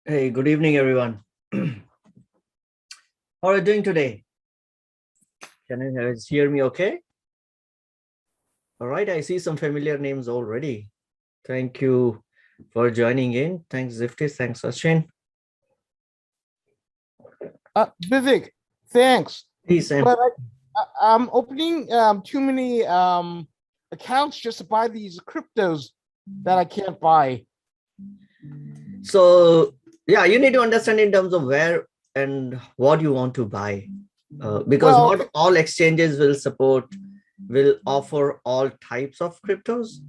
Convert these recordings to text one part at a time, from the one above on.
Hey, good evening, everyone. How are you doing today? Can you guys hear me okay? All right, I see some familiar names already. Thank you for joining in. Thanks, Zifty. Thanks, Sachin. Vivek, thanks. Hey, Sam. But I'm opening too many accounts just to buy these cryptos that I can't buy. So, yeah, you need to understand in terms of where and what you want to buy. Because Well, not all exchanges will offer all types of cryptos.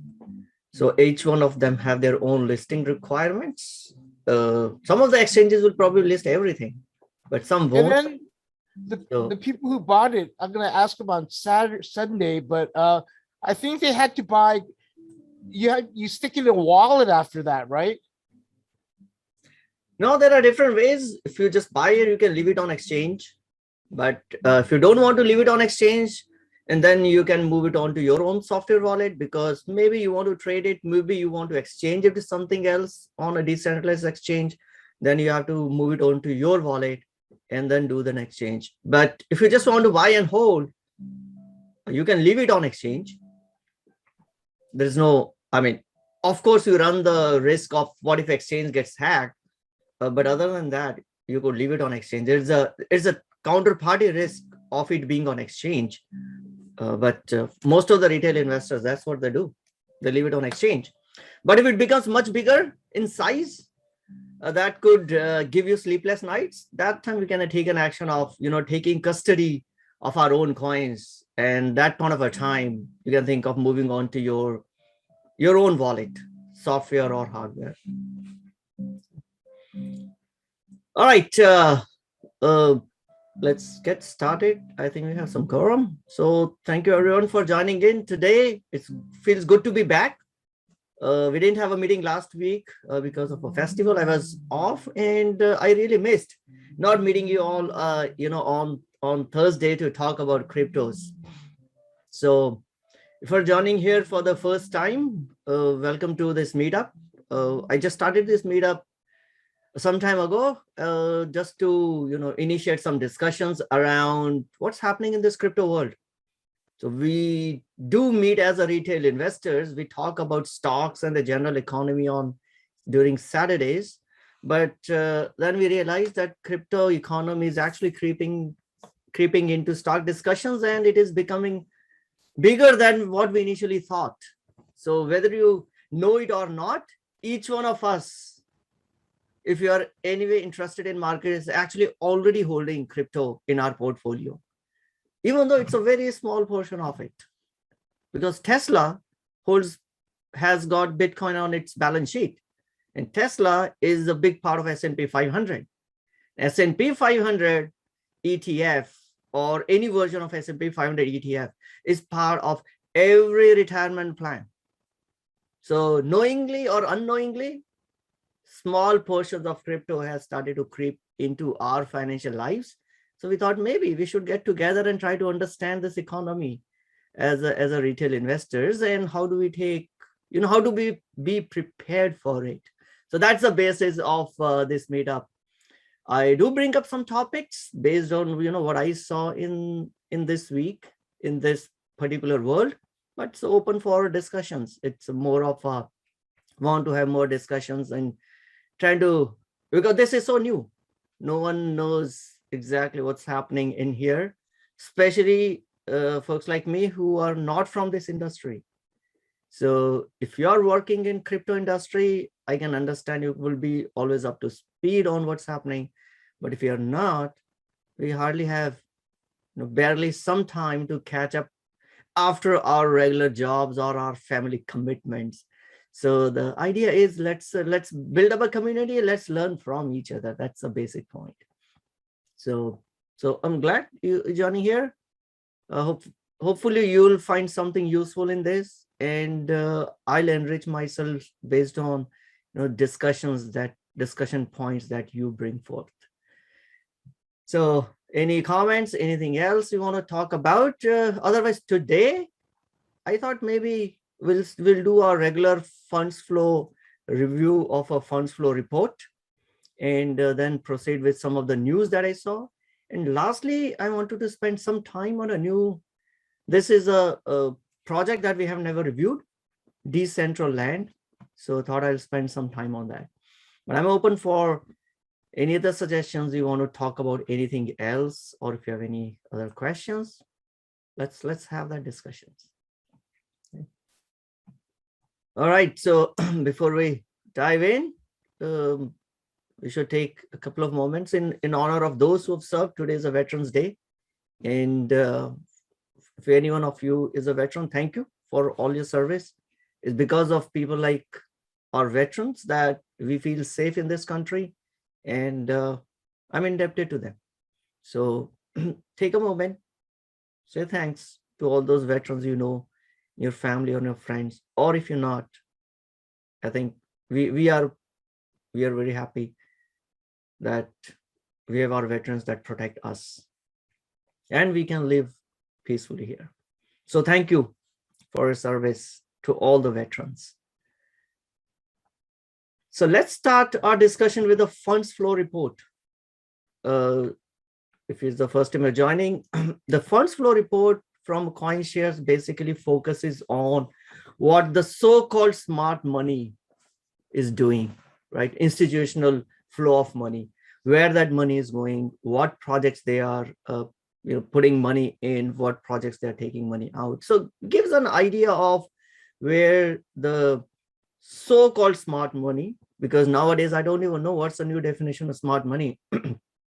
So each one of them have their own listing requirements. Some of the exchanges will probably list everything, but some and won't. then the So the people who bought it, I'm gonna ask them on Saturday, Sunday, but I think they had to buy. You stick it in a wallet after that, right? no, there are different ways. If you just buy it, you can leave it on exchange. But if you don't want to leave it on exchange, and then you can move it on to your own software wallet because maybe you want to trade it, maybe you want to exchange it to something else on a decentralized exchange, then you have to move it on to your wallet and then do the exchange. But if you just want to buy and hold, you can leave it on exchange. There's no, I mean, of course, you run the risk of what if exchange gets hacked, but other than that, you could leave it on exchange. There's a counterparty risk of it being on exchange. But most of the retail investors, that's what they do. They leave it on exchange. But if it becomes much bigger in size, that could give you sleepless nights. That time we can take an action of, taking custody of our own coins. And that point of a time, you can think of moving on to your own wallet, software or hardware. All right. Uh, let's get started. I think we have some quorum. So thank you everyone for joining in today. It feels good to be back. We didn't have a meeting last week because of a festival. I was off and I really missed not meeting you all, on Thursday to talk about cryptos. So if you're joining here for the first time, welcome to this meetup. I just started this meetup some time ago, just to initiate some discussions around what's happening in this crypto world. So we do meet as a retail investors. We talk about stocks and the general economy on during Saturdays, but then we realized that crypto economy is actually creeping into stock discussions, and it is becoming bigger than what we initially thought. So whether you know it or not, each one of us, if you are anyway interested in market, is actually already holding crypto in our portfolio, even though it's a very small portion of it. Because Tesla has got Bitcoin on its balance sheet, and Tesla is a big part of S&P 500. S&P 500 ETF or any version of S&P 500 ETF is part of every retirement plan. So knowingly or unknowingly, small portions of crypto has started to creep into our financial lives. So we thought maybe we should get together and try to understand this economy as a retail investors, and how do we take, how do we be prepared for it. So that's the basis of this meetup. I do bring up some topics based on what I saw in this week in this particular world, but it's open for discussions. It's more of a want to have more discussions and trying to, because this is so new. No one knows exactly what's happening in here, especially folks like me who are not from this industry. So if you're working in crypto industry, I can understand you will be always up to speed on what's happening. But if you're not, we hardly have barely some time to catch up after our regular jobs or our family commitments. So the idea is let's build up a community. Let's learn from each other. That's the basic point. So I'm glad you joining here. Hopefully you'll find something useful in this, and I'll enrich myself based on discussion points that you bring forth. So any comments, anything else you want to talk about? Otherwise, today I thought maybe we'll do our regular funds flow review of a funds flow report, and then proceed with some of the news that I saw. And lastly, I wanted to spend some time on this is a project that we have never reviewed, Decentraland. So I thought I'll spend some time on that. But I'm open for any other suggestions you want to talk about, anything else, or if you have any other questions, let's have that discussion. Okay. All right, so before we dive in, we should take a couple of moments in honor of those who have served. Today is a Veterans Day, and if any one of you is a veteran, thank you for all your service. It's because of people like our veterans that we feel safe in this country, and I'm indebted to them. So take a moment, say thanks to all those veterans you know, your family or your friends, or if you're not, I think we are very happy that we have our veterans that protect us, and we can live peacefully here. So thank you for your service to all the veterans. So let's start our discussion with the funds flow report. If it's the first time you're joining, the funds flow report from CoinShares basically focuses on what the so-called smart money is doing, right? Institutional flow of money, where that money is going, what projects they are putting money in, what projects they're taking money out. So gives an idea of where the so-called smart money, because nowadays I don't even know what's the new definition of smart money.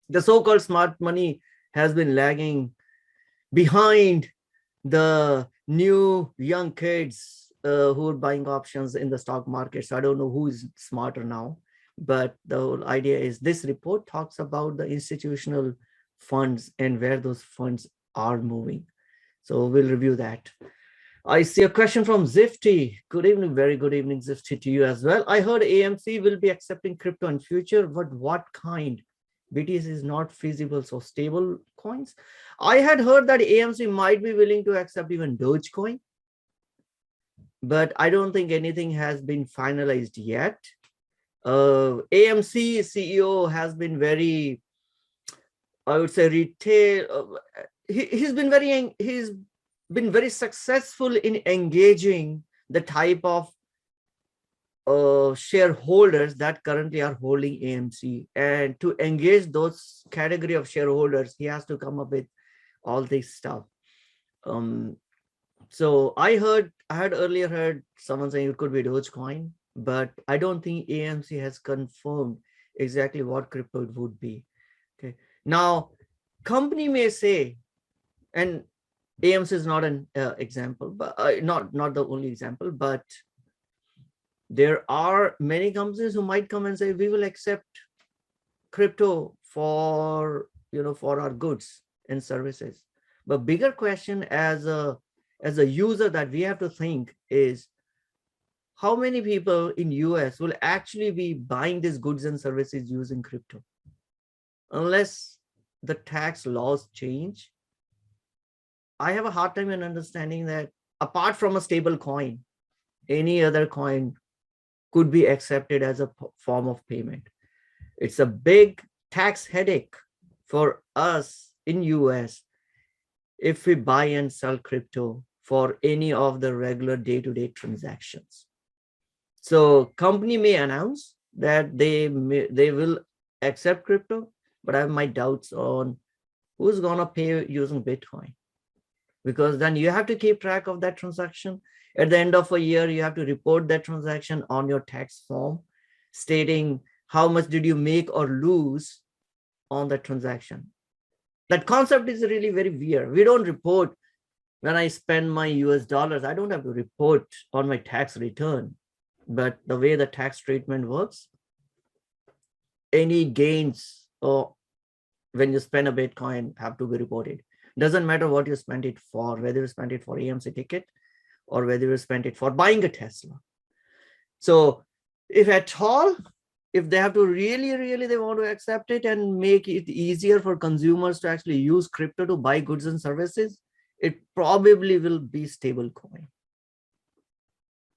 The so-called smart money has been lagging behind the new young kids who are buying options in the stock market. So I don't know who is smarter now, but the whole idea is this report talks about the institutional funds and where those funds are moving. So we'll review that. I see a question from Zifty. Good evening, very good evening, Zifty, to you as well. I heard AMC will be accepting crypto in future, but what kind? BTC is not feasible, so stable coins. I had heard that AMC might be willing to accept even Dogecoin, but I don't think anything has been finalized yet. AMC CEO has been very, I would say, retail. He's been very successful in engaging the type of shareholders that currently are holding AMC, and to engage those category of shareholders, he has to come up with all this stuff. So I had earlier heard someone saying it could be Dogecoin, but I don't think AMC has confirmed exactly what crypto it would be. Okay, now company may say, and AMC is not an example, but not the only example, but there are many companies who might come and say, we will accept crypto for our goods and services. But bigger question as a user that we have to think is, how many people in US will actually be buying these goods and services using crypto? Unless the tax laws change, I have a hard time in understanding that apart from a stable coin, any other coin could be accepted as a form of payment. It's a big tax headache for us in US if we buy and sell crypto for any of the regular day-to-day transactions. So company may announce that they will accept crypto, but I have my doubts on who's gonna pay using Bitcoin, because then you have to keep track of that transaction. At the end of a year, you have to report that transaction on your tax form, stating how much did you make or lose on that transaction. That concept is really very weird. We don't report when I spend my US dollars. I don't have to report on my tax return. But the way the tax treatment works, any gains or when you spend a Bitcoin have to be reported. Doesn't matter what you spent it for, whether you spent it for AMC ticket or whether you spent it for buying a Tesla. So if at all, if they have to really they want to accept it and make it easier for consumers to actually use crypto to buy goods and services, it probably will be stable coin.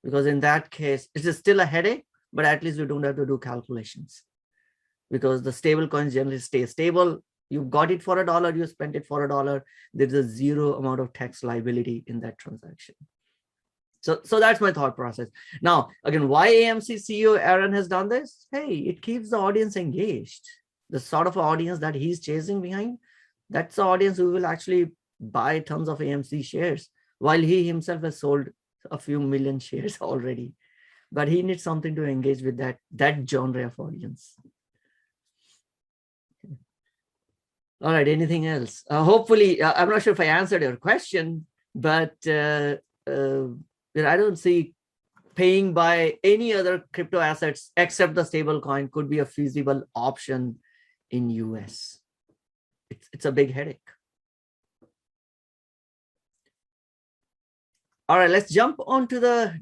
Because in that case, it is still a headache, but at least we don't have to do calculations. because the stable coins generally stay stable. You got it for $1, you spent it for $1. There's a zero amount of tax liability in that transaction. So that's my thought process. Now, again, why AMC CEO Aaron has done this? Hey, it keeps the audience engaged. The sort of audience that he's chasing behind, that's the audience who will actually buy tons of AMC shares, while he himself has sold a few million shares already. But he needs something to engage with that genre of audience. All right, anything else? Hopefully, I'm not sure if I answered your question, but I don't see paying by any other crypto assets except the stable coin could be a feasible option in US. It's a big headache. All right, let's jump onto the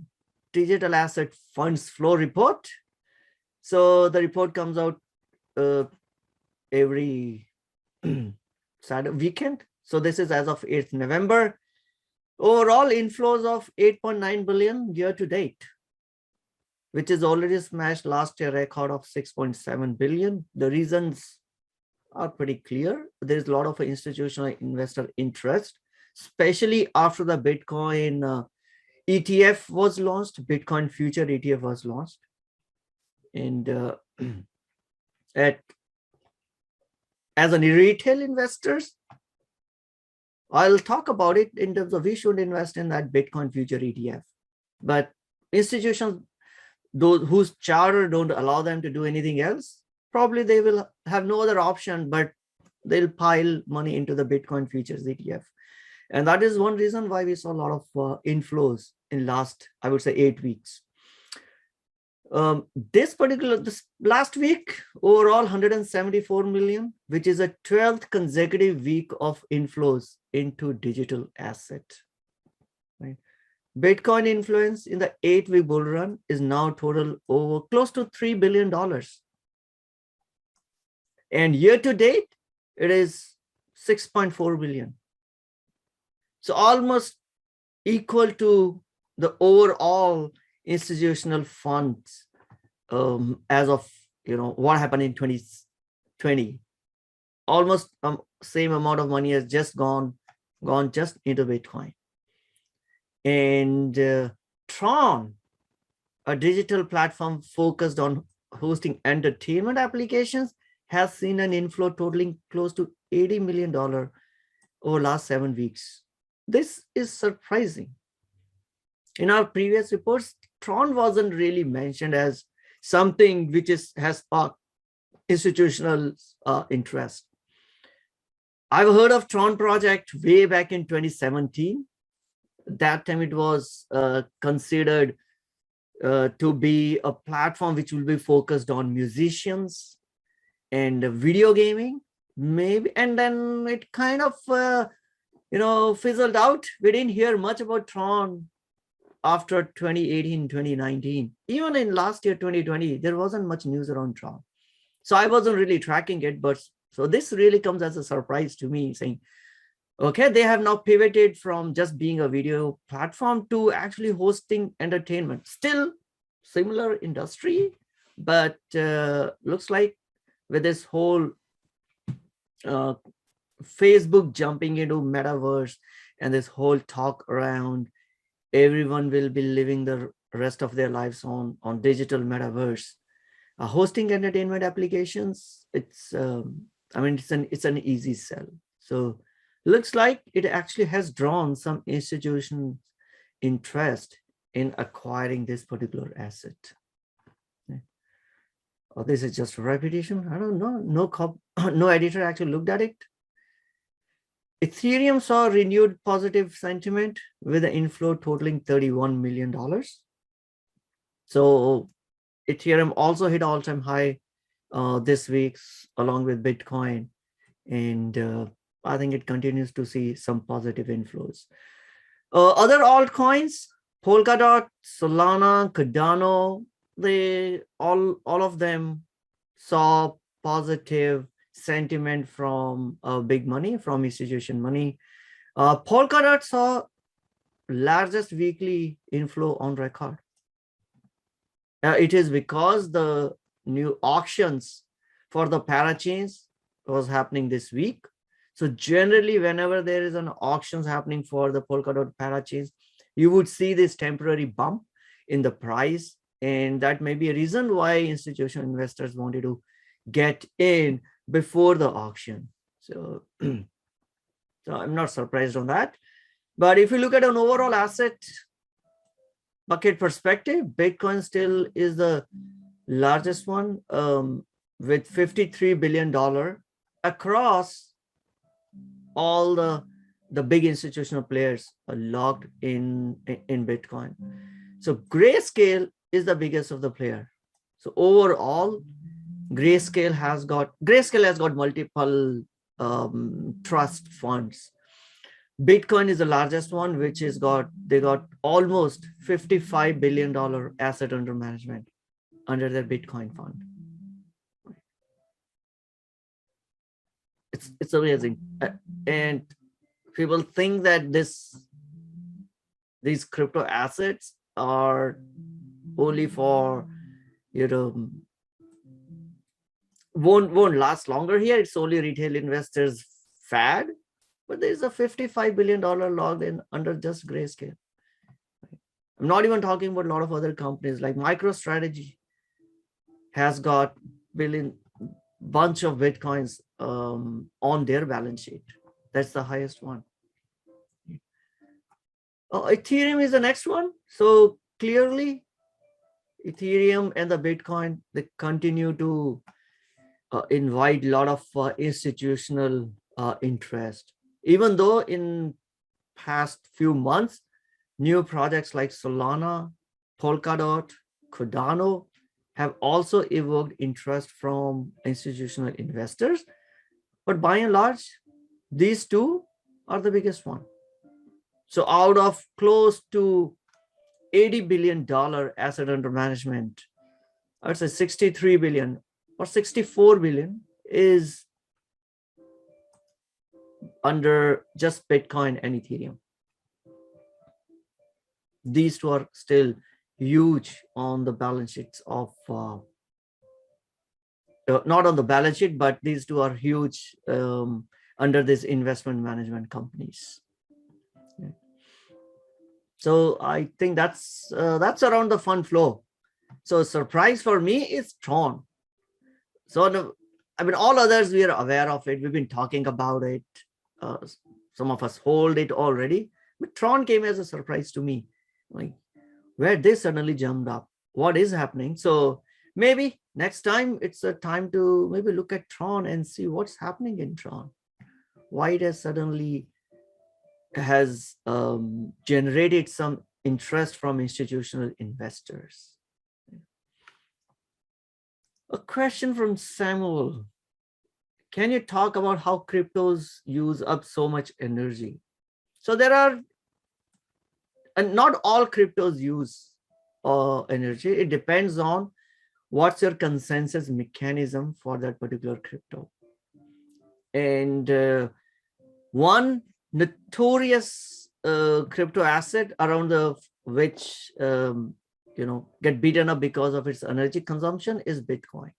digital asset funds flow report. So the report comes out every Saturday weekend. So this is as of 8th November. Overall inflows of 8.9 billion year to date, which is already smashed last year record of 6.7 billion. The reasons are pretty clear. There's a lot of institutional investor interest, especially after the Bitcoin ETF was launched, Bitcoin Future ETF was launched. And as a retail investors, I'll talk about it in terms of we should invest in that Bitcoin Future ETF. But institutions, those whose charter don't allow them to do anything else, probably they will have no other option, but they'll pile money into the Bitcoin Futures ETF. And that is one reason why we saw a lot of inflows in last, I would say, 8 weeks. This last week, overall 174 million, which is a 12th consecutive week of inflows into digital asset. Right? Bitcoin influence in the 8-week bull run is now total over close to $3 billion. And year to date, it is 6.4 billion. So almost equal to the overall institutional funds as of what happened in 2020. Almost same amount of money has just gone just into Bitcoin. And Tron, a digital platform focused on hosting entertainment applications, has seen an inflow totaling close to $80 million over last 7 weeks. This is surprising. In our previous reports, Tron wasn't really mentioned as something which has sparked institutional interest. I've heard of Tron project way back in 2017. That time it was considered to be a platform which will be focused on musicians and video gaming, maybe. And then it kind of, fizzled out. We didn't hear much about Tron after 2018, 2019. Even in last year, 2020, there wasn't much news around Tron. So I wasn't really tracking it, but so this really comes as a surprise to me, saying, okay, they have now pivoted from just being a video platform to actually hosting entertainment. Still similar industry, but looks like with this whole Facebook jumping into metaverse and this whole talk around everyone will be living the rest of their lives on digital metaverse. Hosting entertainment applications, it's an easy sell. So looks like it actually has drawn some institutional interest in acquiring this particular asset. Or this is just a repetition. I don't know. No editor actually looked at it. Ethereum saw renewed positive sentiment with an inflow totaling $31 million. So Ethereum also hit all-time high this week along with Bitcoin. And I think it continues to see some positive inflows. Other altcoins, Polkadot, Solana, Cardano, they all of them saw positive sentiment from big money, from institution money. Polkadot saw largest weekly inflow on record. It is because the new auctions for the parachains was happening this week. So generally, whenever there is an auctions happening for the Polkadot parachains, you would see this temporary bump in the price. And that may be a reason why institutional investors wanted to get in before the auction. So, so I'm not surprised on that. But if you look at an overall asset bucket perspective, Bitcoin still is the largest one, with $53 billion across all the big institutional players are logged in Bitcoin. So Grayscale is the biggest of the player. So overall, Grayscale has got multiple trust funds. Bitcoin is the largest one, which is they got almost $55 billion asset under management under their Bitcoin fund. It's amazing. And people think that these crypto assets are only for, won't last longer here. It's only retail investors fad, but there's a $55 billion logged in under just Grayscale. I'm not even talking about a lot of other companies like MicroStrategy has got bunch of Bitcoins on their balance sheet. That's the highest one. Ethereum is the next one. So clearly, Ethereum and the Bitcoin, they continue to invite a lot of institutional interest. Even though in past few months, new projects like Solana, Polkadot, Cardano have also evoked interest from institutional investors. But by and large, these two are the biggest one. So out of close to $80 billion asset under management, I would say 63 billion or 64 billion is under just Bitcoin and Ethereum. These two are still huge on the balance sheets of, not on the balance sheet, but these two are huge under these investment management companies. Yeah. So I think that's around the fund flow. So surprise for me is Tron. So all others, we are aware of it. We've been talking about it. Some of us hold it already, but Tron came as a surprise to me. Like, where this suddenly jumped up, what is happening? So maybe next time it's a time to maybe look at Tron and see what's happening in Tron. Why it has suddenly generated some interest from institutional investors. A question from Samuel. Can you talk about how cryptos use up so much energy? So there are, and not all cryptos use energy. It depends on what's your consensus mechanism for that particular crypto. And one notorious crypto asset around which get beaten up because of its energy consumption is Bitcoin.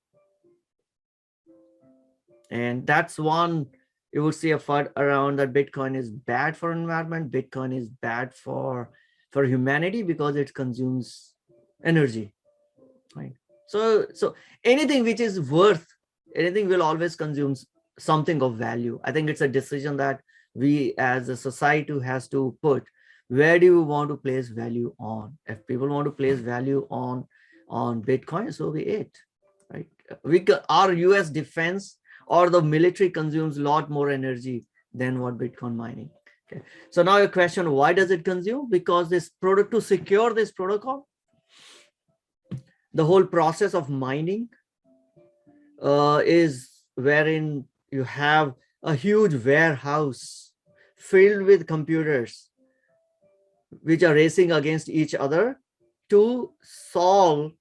And that's one you would see a FUD around that Bitcoin is bad for environment. Bitcoin is bad for humanity because it consumes energy. Right. So anything which is anything will always consume something of value. I think it's a decision that we as a society has to put. Where do you want to place value on? If people want to place value on Bitcoin, so be it. Right. Our US defense or the military consumes a lot more energy than what Bitcoin mining. Okay. So now your question, why does it consume? Because to secure this protocol, the whole process of mining is wherein you have a huge warehouse filled with computers which are racing against each other to solve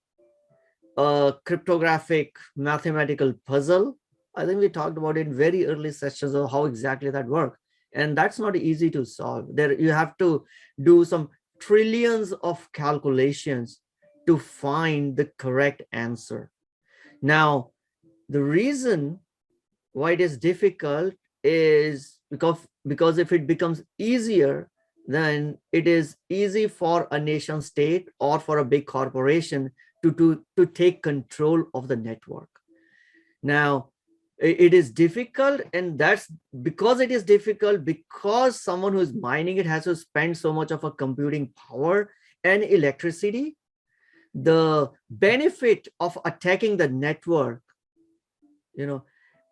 a cryptographic mathematical puzzle. I think we talked about it in very early sessions of how exactly that works. And that's not easy to solve. There you have to do some trillions of calculations to find the correct answer. Now, The reason why it is difficult is because if it becomes easier, then it is easy for a nation state or for a big corporation to take control of the network. Now, it is difficult, and that's because it is difficult, because someone who is mining it has to spend so much of a computing power and electricity. The benefit of attacking the network,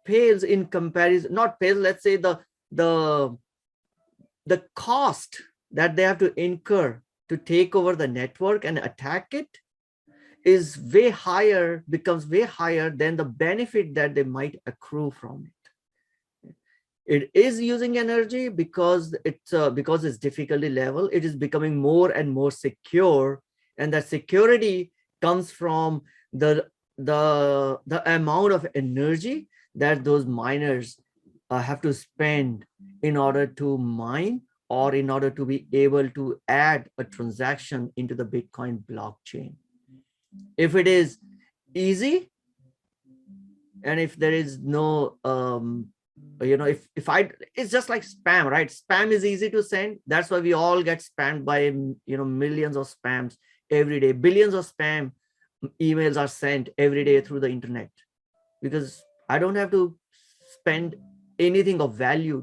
pales in comparison, not pales, let's say the the cost that they have to incur to take over the network and attack it is becomes way higher than the benefit that they might accrue from it. It is using energy because it's difficulty level. It is becoming more and more secure, and that security comes from the amount of energy that those miners have to spend in order to mine, or in order to be able to add a transaction into the Bitcoin blockchain. If it is easy, and if there is no if I it's just like spam, right? Spam is easy to send. That's why we all get spammed by millions of spams every day. Billions of spam emails are sent every day through the internet, because I don't have to spend anything of value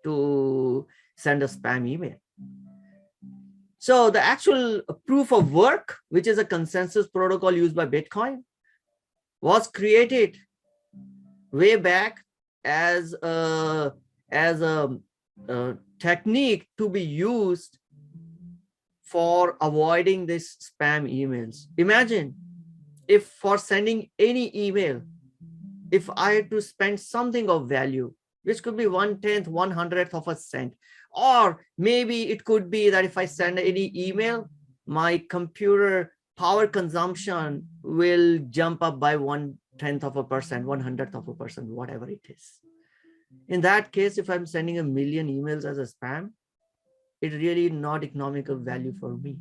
to send a spam email. So the actual proof of work, which is a consensus protocol used by Bitcoin, was created way back as a technique to be used for avoiding this spam emails. Imagine if for sending any email, if I had to spend something of value, which could be 1/10, 1/100th of a cent, or maybe it could be that if I send any email, my computer power consumption will jump up by 1/10 of a percent, 1/100th of a percent, whatever it is. In that case, if I'm sending a million emails as a spam, it's really not economical value for me.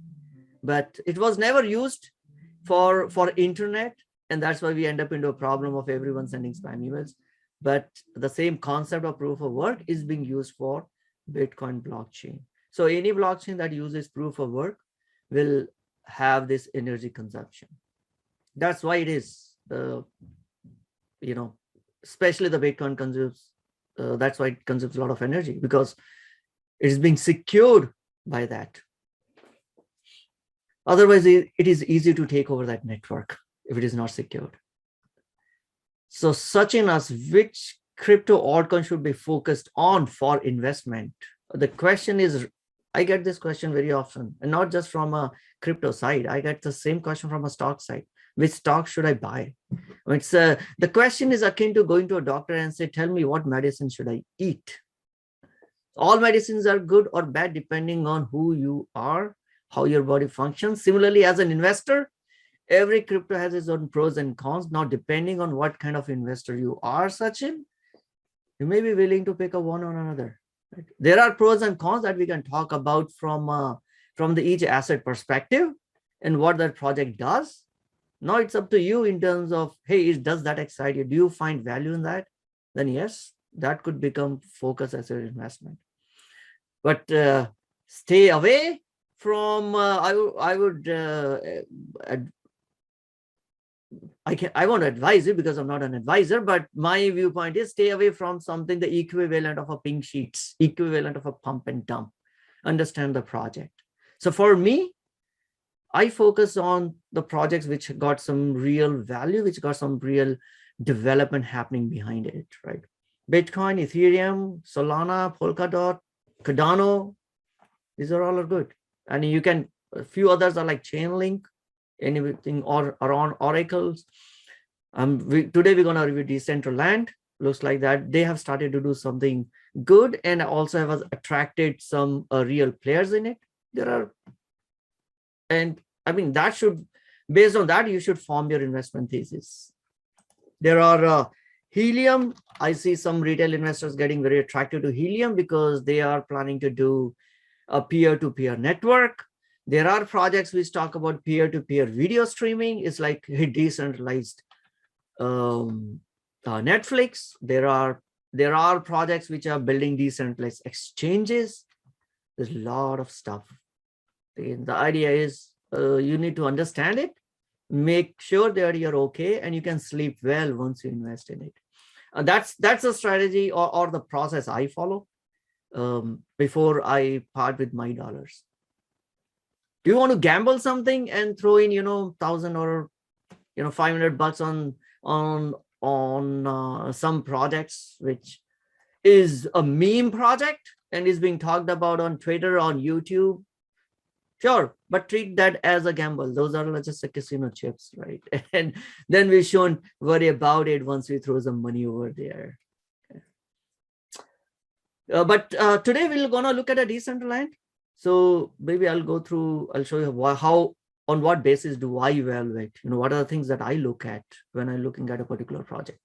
But it was never used for internet, and that's why we end up into a problem of everyone sending spam emails. But the same concept of proof of work is being used for Bitcoin blockchain. So any blockchain that uses proof of work will have this energy consumption. That's why it is, especially the Bitcoin consumes, that's why it consumes a lot of energy, because it is being secured by that. Otherwise, it is easy to take over that network if it is not secured. So Sachin asks, which crypto altcoin should be focused on for investment? The question is, I get this question very often, and not just from a crypto side. I get the same question from a stock side. Which stock should I buy? It's the question is akin to going to a doctor and say, tell me what medicine should I eat? All medicines are good or bad depending on who you are, how your body functions. Similarly, as an investor, every crypto has its own pros and cons. Now, depending on what kind of investor you are, Sachin, you may be willing to pick up one or another. Right? There are pros and cons that we can talk about from the each asset perspective and what that project does. Now it's up to you in terms of, hey, does that excite you? Do you find value in that? Then yes, that could become focus as an investment. But stay away from, I won't advise you because I'm not an advisor, but my viewpoint is stay away from something the equivalent of a pink sheets, equivalent of a pump and dump. Understand the project. So for me, I focus on the projects which got some real value, which got some real development happening behind it, right? Bitcoin, Ethereum, Solana, Polkadot, Cardano, these are all good. And you can, a few others are like Chainlink, anything or around oracles. Today we're going to review Decentraland. Looks like that they have started to do something good, and also have attracted some real players in it. And I mean, that should, based on that, you should form your investment thesis. There are Helium. I see some retail investors getting very attracted to Helium because they are planning to do a peer-to-peer network. There are projects which talk about peer-to-peer video streaming. It's like a decentralized Netflix. There are projects which are building decentralized exchanges. There's a lot of stuff. The idea is you need to understand it, make sure that you're okay, and you can sleep well once you invest in it. That's a strategy or the process I follow before I part with my dollars. Do you want to gamble something and throw in 1,000 or $500 on some projects which is a meme project and is being talked about on Twitter, on YouTube? Sure, but treat that as a gamble. Those are just a casino chips, right? And then we shouldn't worry about it once we throw some money over there. But today we're gonna look at a Decentraland. So maybe I'll show you how, on what basis do I evaluate? What are the things that I look at when I'm looking at a particular project?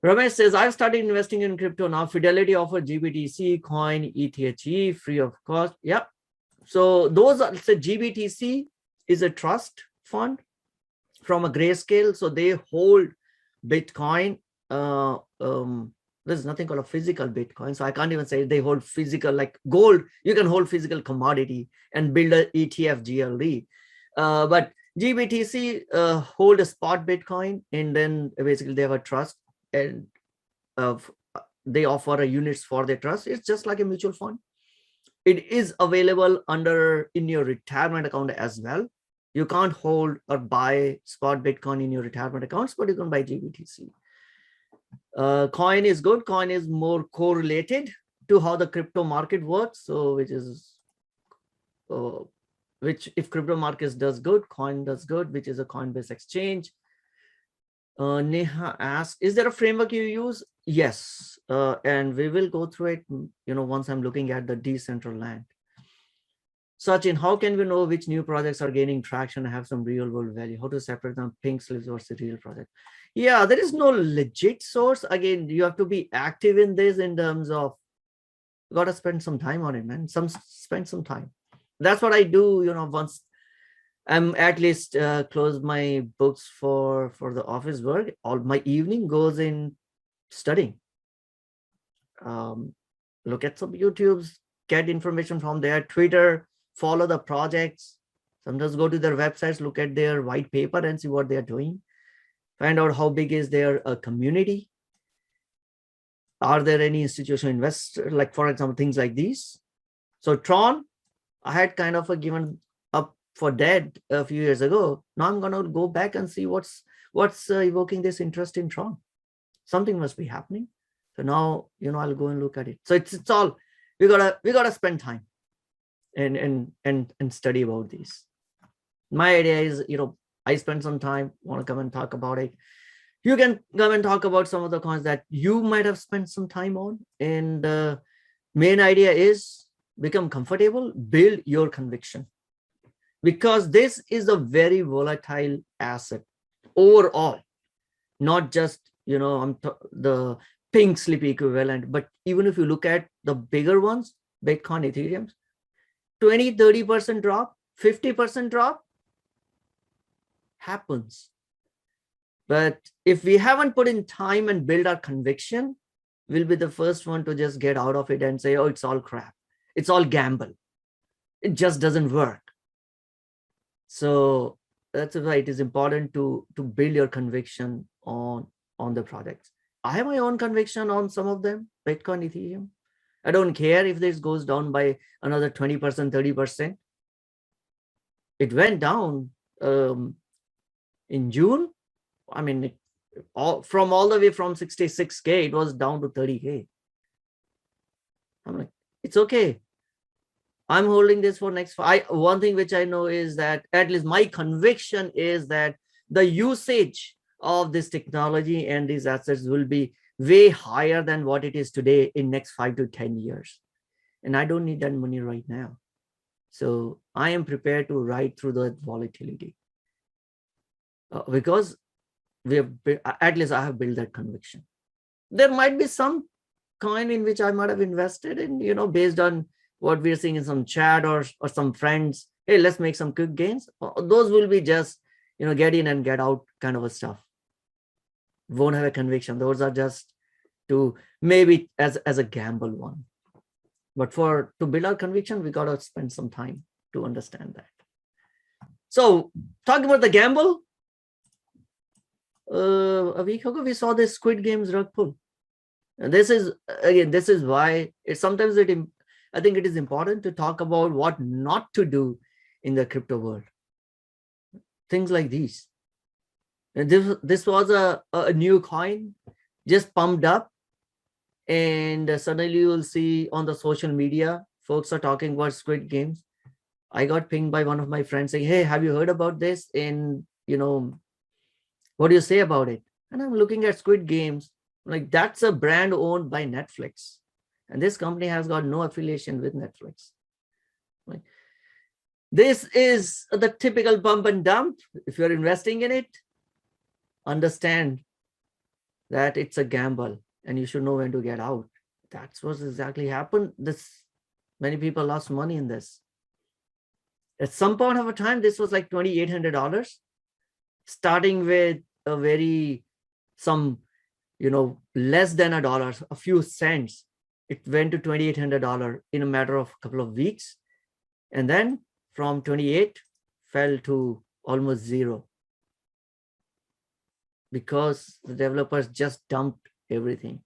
Ramesh says, I've started investing in crypto now. Fidelity offered GBTC, coin, ETHE, free of cost. Yep. So those are, so GBTC is a trust fund from a Grayscale. So they hold Bitcoin. There's nothing called a physical Bitcoin. So I can't even say they hold physical, like gold. You can hold physical commodity and build an ETF GLD. But GBTC hold a spot Bitcoin, and then basically they have a trust, and they offer a units for their trust. It's just like a mutual fund. It is available in your retirement account as well. You can't hold or buy spot Bitcoin in your retirement accounts, but you can buy GBTC. Coin is good. Coin is more correlated to how the crypto market works. So which if crypto markets does good, coin does good, which is a coin-based exchange. Neha asks, is there a framework you use? Yes, and we will go through it, once I'm looking at the Decentraland. Sachin, how can we know which new projects are gaining traction and have some real world value? How to separate them, pink slips versus real project? Yeah, there is no legit source. Again, you have to be active in this in terms of, you got to spend some time on it, man. Spend some time. That's what I do, once I'm at least close my books for the office work. All my evening goes in studying. Look at some YouTubes, get information from there, Twitter, follow the projects. Sometimes go to their websites, look at their white paper and see what they're doing. Find out how big is their community. Are there any institutional investors, like for example, things like these? So Tron, I had kind of given up for dead a few years ago. Now I'm gonna go back and see what's evoking this interest in Tron. Something must be happening. So now I'll go and look at it. So it's all we gotta spend time and study about these. My idea is I spend some time, want to come and talk about it. You can come and talk about some of the coins that you might have spent some time on. And the main idea is become comfortable, build your conviction, because this is a very volatile asset overall, not just the pink slip equivalent, but even if you look at the bigger ones, Bitcoin, Ethereum, 20-30% drop, 50% drop happens. But if we haven't put in time and build our conviction, we'll be the first one to just get out of it and say, oh, it's all crap, it's all gamble, it just doesn't work. So that's why it is important to build your conviction on the projects. I have my own conviction on some of them, Bitcoin, Ethereum. I don't care if this goes down by another 20%, 30%. It went down in June. I mean, from all the way from 66K, it was down to 30K. I'm like, it's okay. I'm holding this for next. One thing which I know is that, at least my conviction is that the usage of this technology and these assets will be way higher than what it is today in next 5 to 10 years. And I don't need that money right now. So I am prepared to ride through the volatility because at least I have built that conviction. There might be some coin in which I might have invested in, based on what we're seeing in some chat or some friends. Hey, let's make some quick gains. Those will be just, get in and get out kind of a stuff. won't have a conviction. Those are just to maybe as a gamble one. But to build our conviction, we got to spend some time to understand that. So talking about the gamble, a week ago, we saw this Squid Games rug pull. And this is why sometimes I think it is important to talk about what not to do in the crypto world. Things like these. And this was a new coin, just pumped up. And suddenly you will see on the social media, folks are talking about Squid Games. I got pinged by one of my friends saying, hey, have you heard about this? And, what do you say about it? And I'm looking at Squid Games, like that's a brand owned by Netflix. And this company has got no affiliation with Netflix. Like, this is the typical pump and dump. If you're investing in it, understand that it's a gamble and you should know when to get out. That's what exactly happened. Many people lost money in this. At some point of a time, this was like $2,800, starting with less than $1, a few cents. It went to $2,800 in a matter of a couple of weeks. And then from 28 fell to almost zero because the developers just dumped everything.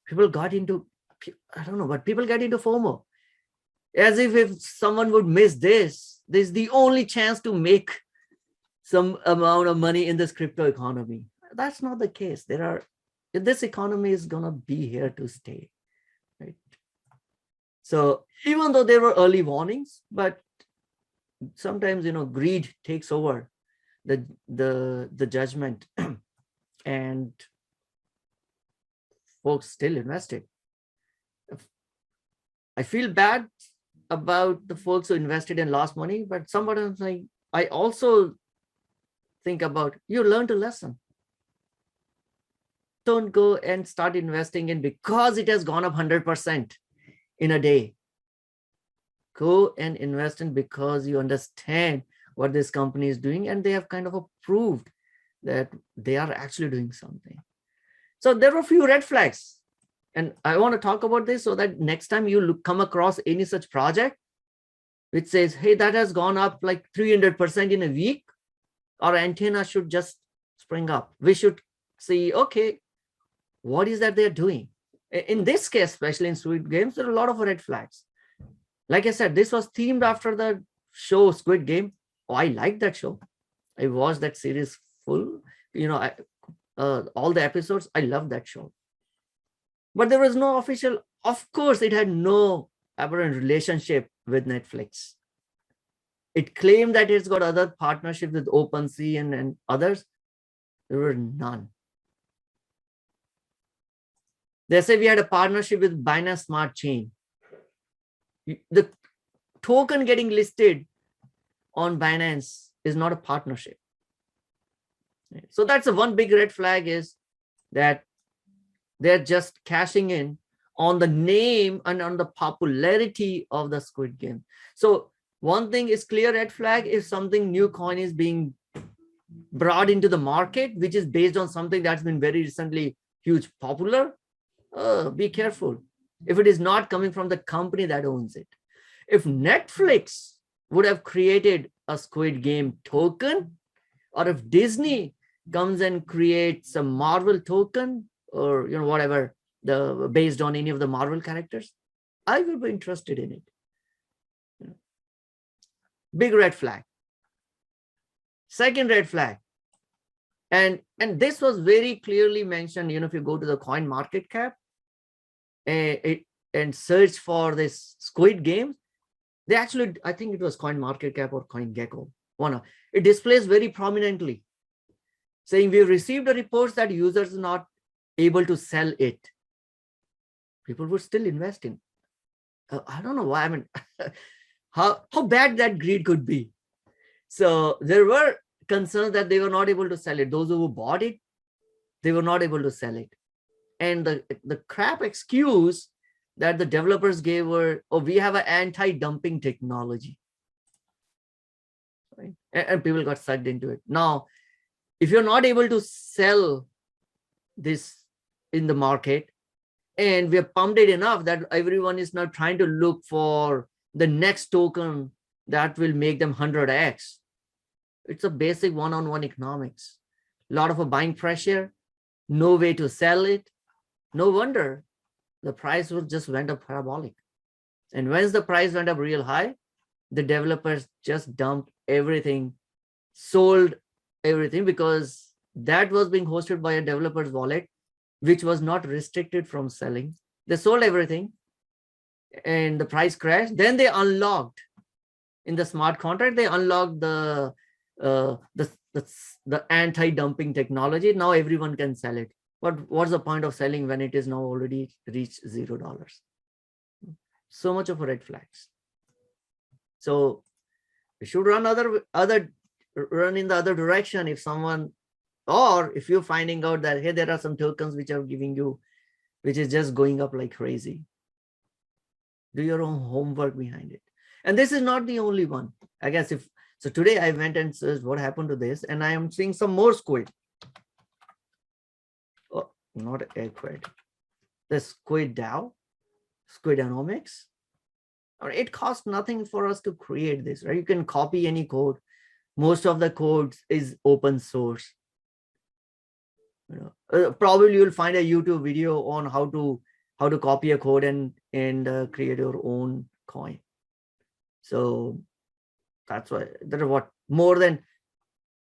People got into, I don't know, but people get into FOMO. As if someone would miss this is the only chance to make some amount of money in this crypto economy. That's not the case. This economy is going to be here to stay, right? So even though there were early warnings, but sometimes, greed takes over the judgment and folks still invested. I feel bad about the folks who invested and lost money, but sometimes I also think about, you learned a lesson. Don't go and start investing in because it has gone up 100% in a day. Go and invest in because you understand what this company is doing and they have kind of proved that they are actually doing something. So there were a few red flags. And I want to talk about this so that next time you come across any such project which says, hey, that has gone up like 300% in a week, our antenna should just spring up. We should see, okay, what is that they're doing? In this case, especially in Squid Games, there are a lot of red flags. Like I said, this was themed after the show Squid Game. Oh, I like that show. I watched that series full. All the episodes, I love that show. But there was no official, of course, it had no apparent relationship with Netflix. It claimed that it's got other partnerships with OpenSea and others. There were none. They say we had a partnership with Binance Smart Chain. The token getting listed on Binance is not a partnership. So that's a one big red flag, is that they're just cashing in on the name and on the popularity of the Squid Game. So one thing is clear red flag if something new coin is being brought into the market, which is based on something that's been very recently huge popular. Be careful. If it is not coming from the company that owns it. If Netflix would have created a Squid Game token, or if Disney comes and creates a Marvel token, or whatever, based on any of the Marvel characters, I will be interested in it. Big red flag. Second red flag, and this was very clearly mentioned. If you go to the coin market cap and search for this Squid Game, they actually, I think it was coin market cap or coin gecko, it displays very prominently saying we received a report that users are not able to sell it. People would still invest in. I don't know why. I mean, how bad that greed could be. So there were concerns that they were not able to sell it. Those who bought it, they were not able to sell it. And the crap excuse that the developers gave were, oh, we have an anti-dumping technology. Right? And people got sucked into it. Now, if you're not able to sell this in the market, and we have pumped it enough that everyone is now trying to look for the next token that will make them 100x. It's a basic one-on-one economics. A lot of a buying pressure, no way to sell it. No wonder the price will just went up parabolic. And once the price went up real high, the developers just dumped everything, sold everything, because that was being hosted by a developer's wallet, which was not restricted from selling. They sold everything and the price crashed. Then they unlocked in the smart contract, they unlocked the anti-dumping technology. Now everyone can sell it. But what's the point of selling when it is now already reached $0? So much of red flags. So we should run run in the other direction if someone, or if you're finding out that, hey, there are some tokens which are giving you, which is just going up like crazy. Do your own homework behind it. And this is not the only one. I guess so today I went and searched what happened to this, and I am seeing some more squid. Oh, not Equid. The Squid DAO, Squidonomics. It costs nothing for us to create this, right? You can copy any code. Most of the code is open source. Probably you'll find a YouTube video on how to copy a code and create your own coin. So that's why there are what, more than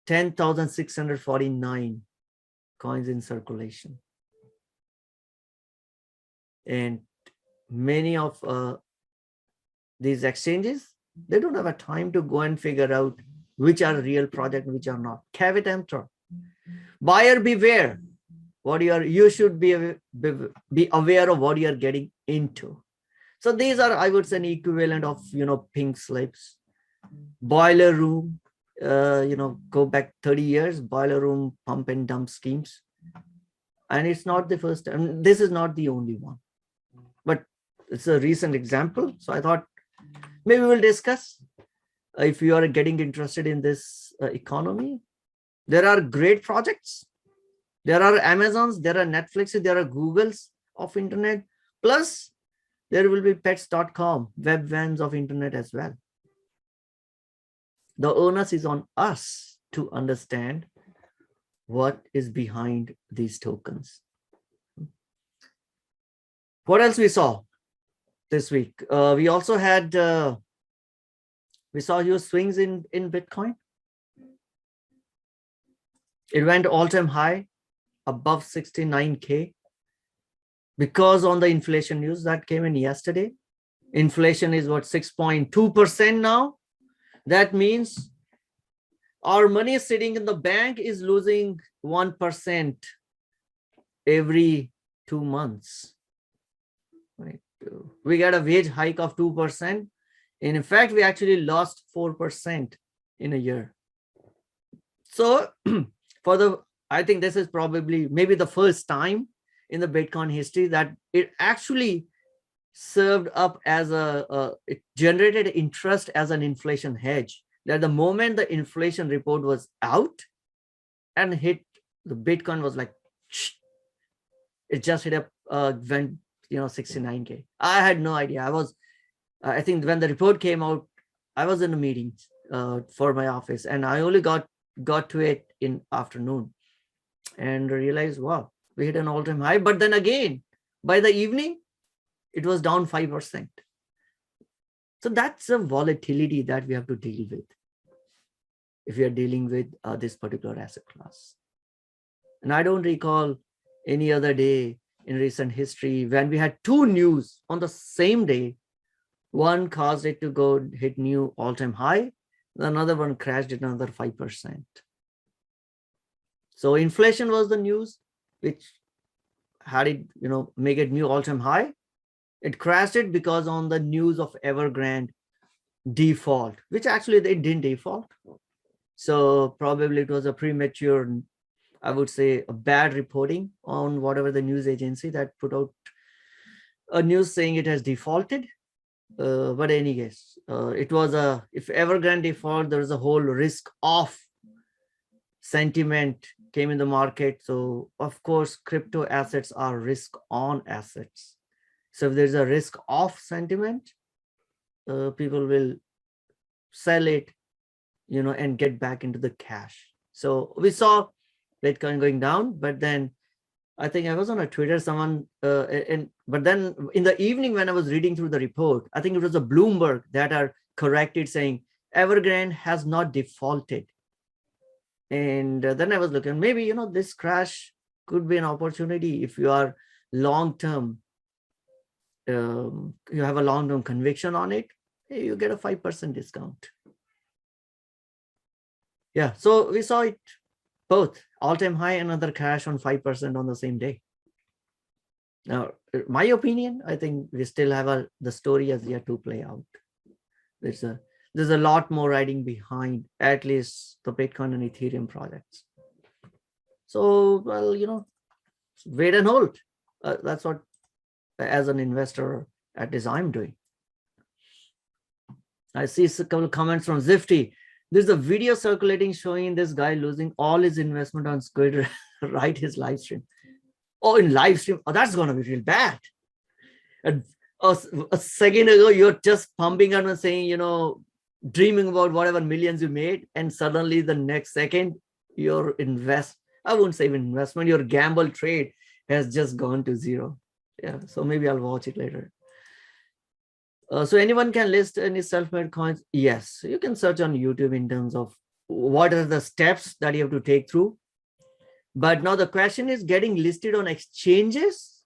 10,649 coins in circulation. And many of these exchanges, they don't have a time to go and figure out which are real project, which are not. Caveat emptor. Buyer beware. You should be aware of what you are getting into. So these are, I would say, an equivalent of, pink slips, boiler room, go back 30 years, boiler room pump and dump schemes. And it's not the first time. This is not the only one, but it's a recent example. So I thought maybe we'll discuss if you are getting interested in this economy. There are great projects. There are Amazons, there are Netflixes, there are Googles of internet. Plus, there will be pets.com, web vans of internet as well. The onus is on us to understand what is behind these tokens. What else we saw this week? We also had, we saw huge swings in Bitcoin. It went all-time high, above 69K, because on the inflation news that came in yesterday. Inflation is what, 6.2% now. That means our money sitting in the bank is losing 1% every 2 months. Right? We got a wage hike of 2%. And in fact, we actually lost 4% in a year. So I think this is probably maybe the first time in the Bitcoin history that it actually served up as it generated interest as an inflation hedge. That the moment the inflation report was out and hit, the Bitcoin was like, it just hit up, went, 69K. I had no idea. I think when the report came out, I was in a meeting for my office, and I only got to it in afternoon and realized, wow, we hit an all-time high. But then again, by the evening, it was down 5%. So that's a volatility that we have to deal with if we are dealing with this particular asset class. And I don't recall any other day in recent history when we had two news on the same day. One caused it to go hit new all-time high. Another one crashed it another 5%. So inflation was the news, which had it, make it new all-time high. It crashed it because on the news of Evergrande default, which actually they didn't default. So probably it was a premature, I would say, a bad reporting on whatever the news agency that put out a news saying it has defaulted. But any case, it was if Evergrande default, there is a whole risk of sentiment came in the market. So of course, crypto assets are risk on assets. So if there's a risk off sentiment, people will sell it, and get back into the cash. So we saw Bitcoin going down, but then I think I was on a Twitter, but then in the evening when I was reading through the report, I think it was a Bloomberg that are corrected saying Evergrande has not defaulted. And then I was looking, maybe, this crash could be an opportunity if you are long-term, you have a long-term conviction on it, hey, you get a 5% discount. Yeah, so we saw it both all-time high and another crash on 5% on the same day. Now, my opinion, I think we still have the story has yet to play out. There's a lot more riding behind at least the Bitcoin and Ethereum projects. So, well, wait and hold. That's what, as an investor, at least I'm doing. I see a couple of comments from Zifty. There's a video circulating showing this guy losing all his investment on Squid right his live stream. Oh, in live stream. Oh, that's going to be real bad. And a second ago, you're just pumping on and saying, dreaming about whatever millions you made. And suddenly the next second, your I wouldn't say investment, your gamble trade has just gone to zero. Yeah, so maybe I'll watch it later. So anyone can list any self-made coins? Yes, you can search on YouTube in terms of what are the steps that you have to take through. But now the question is, getting listed on exchanges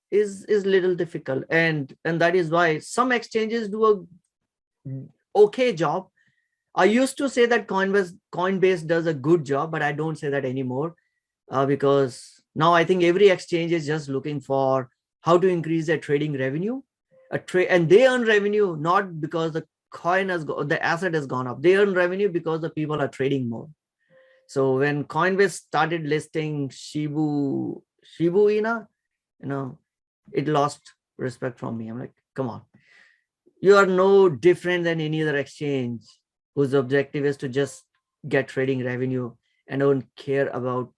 is little difficult. And that is why some exchanges do a okay job. I used to say that Coinbase does a good job, but I don't say that anymore because now I think every exchange is just looking for how to increase their trading revenue. And they earn revenue not because the asset has gone up. They earn revenue because the people are trading more. So when Coinbase started listing Shibu Ina, it lost respect from me. I'm like, come on, you are no different than any other exchange whose objective is to just get trading revenue and don't care about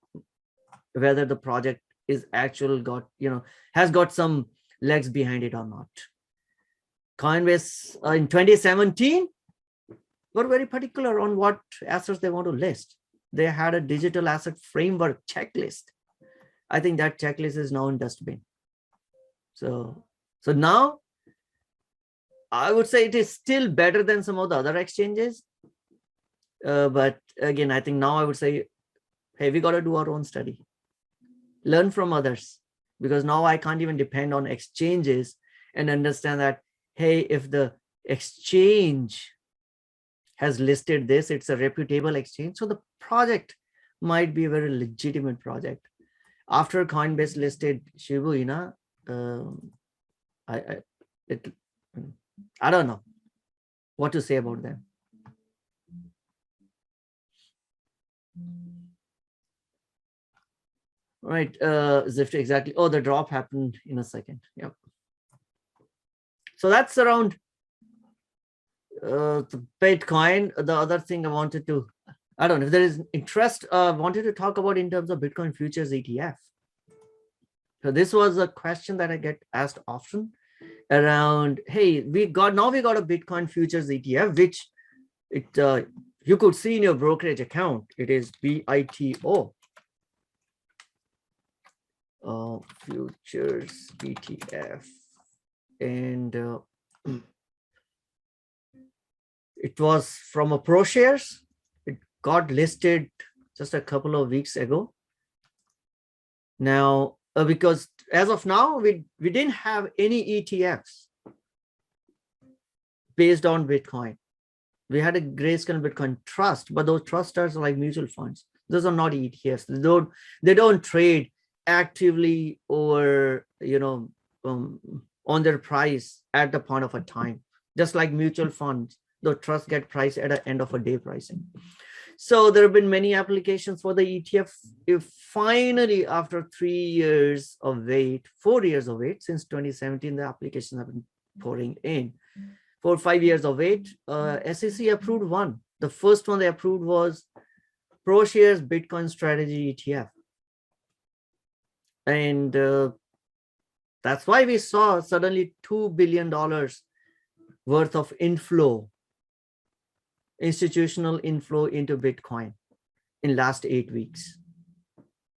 whether the project is has got some legs behind it or not. Coinbase in 2017 were very particular on what assets they want to list. They had a digital asset framework checklist. I think that checklist is now in dustbin. So now I would say it is still better than some of the other exchanges. But again, I think now I would say, hey, we got to do our own study. Learn from others, because now I can't even depend on exchanges and understand that, hey, if the exchange has listed this, it's a reputable exchange. So the project might be a very legitimate project. After Coinbase listed Shibu Ina, I don't know what to say about them. Right, Zifty, exactly. Oh, the drop happened in a second. Yep. So that's around the Bitcoin. The other thing I wanted to, I don't know if there is interest, wanted to talk about in terms of Bitcoin futures ETF. So this was a question that I get asked often around, hey, we got a Bitcoin futures ETF, which you could see in your brokerage account. It is BITO. Futures ETF. And it was from a ProShares. It got listed just a couple of weeks ago. Now, because as of now, we didn't have any ETFs based on Bitcoin. We had a Grayscale Bitcoin Trust, but those trusts are like mutual funds. Those are not ETFs. They don't trade actively or on their price at the point of a time. Just like mutual funds, the trusts get priced at the end of a day pricing. So there have been many applications for the ETF. If finally, after 4 years of wait, since 2017, the applications have been pouring in. 4 or 5 years of wait, SEC approved one. The first one they approved was ProShares Bitcoin Strategy ETF. And that's why we saw suddenly $2 billion worth of inflow, institutional inflow into Bitcoin in last 8 weeks.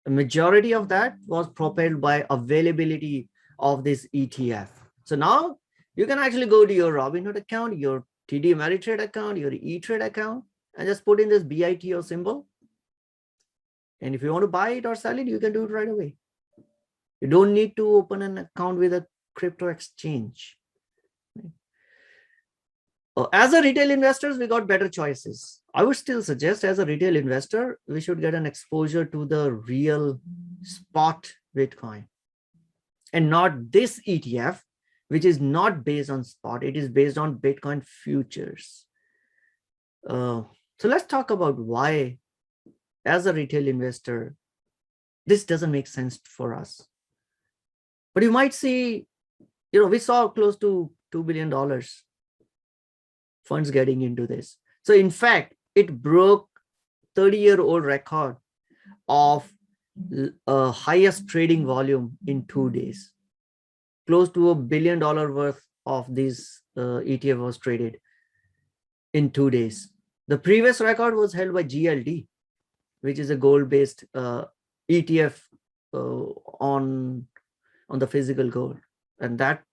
The majority of that was propelled by availability of this ETF. So now you can actually go to your Robinhood account, your TD Ameritrade account, your E-Trade account, and just put in this BITO symbol. And if you want to buy it or sell it, you can do it right away. You don't need to open an account with a crypto exchange. As a retail investors, we got better choices. I would still suggest as a retail investor, we should get an exposure to the real spot Bitcoin and not this ETF, which is not based on spot. It is based on Bitcoin futures. So let's talk about why, as a retail investor, this doesn't make sense for us. But you might see, we saw close to $2 billion funds getting into this. So in fact, it broke 30-year-old record of highest trading volume in 2 days. Close to $1 billion worth of this ETF was traded in 2 days. The previous record was held by GLD, which is a gold-based ETF on the physical gold, and that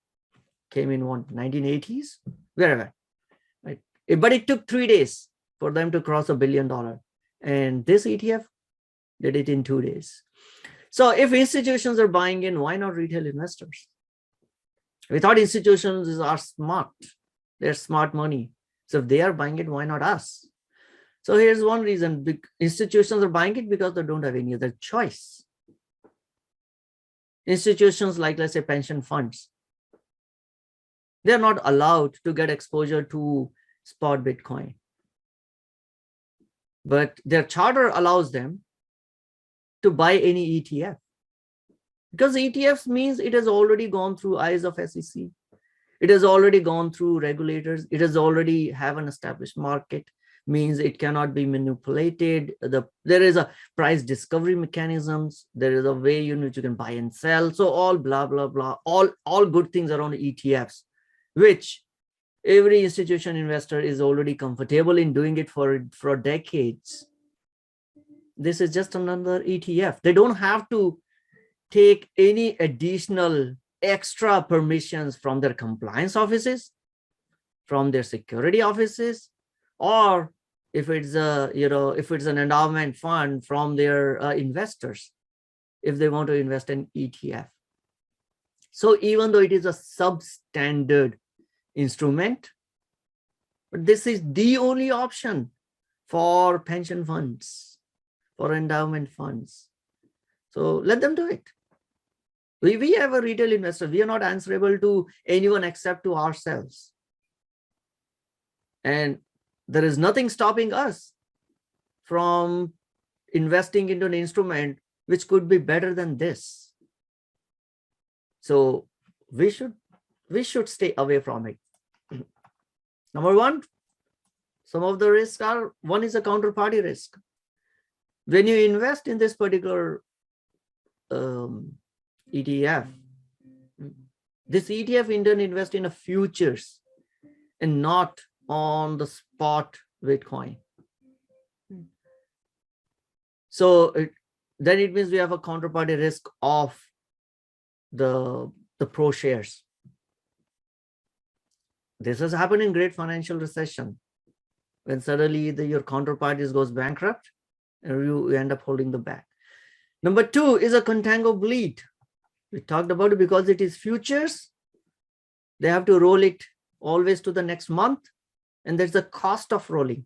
came in 1980s, wherever. Right? But it took 3 days for them to cross $1 billion, and this ETF did it in 2 days. So if institutions are buying in, why not retail investors? We thought institutions are smart. They're smart money. So if they are buying it, why not us? So here's one reason. Institutions are buying it because they don't have any other choice. Institutions like, let's say, pension funds, they're not allowed to get exposure to spot Bitcoin. But their charter allows them to buy any ETF. Because ETFs means it has already gone through eyes of SEC. It has already gone through regulators. It has already have an established market, means it cannot be manipulated. There is a price discovery mechanisms. There is a way you can buy and sell. So all blah, blah, blah, all good things around ETFs, which every institution investor is already comfortable in doing it for decades. This is just another ETF. They don't have to take any additional extra permissions from their compliance offices, from their security offices, or if it's an endowment fund, from their investors, if they want to invest in ETF. So even though it is a substandard instrument, but this is the only option for pension funds, for endowment funds. So let them do it. We have a retail investor. We are not answerable to anyone except to ourselves. And there is nothing stopping us from investing into an instrument which could be better than this. So we should stay away from it. Number one, some of the risks are, one is a counterparty risk. When you invest in this particular ETF, this ETF in turn invest in a futures and not on the spot Bitcoin. So then it means we have a counterparty risk of the ProShares. This has happened in great financial recession, when suddenly your counterparties goes bankrupt and you end up holding the bag. Number two is a contango bleed. We talked about it because it is futures. They have to roll it always to the next month, and there's the cost of rolling.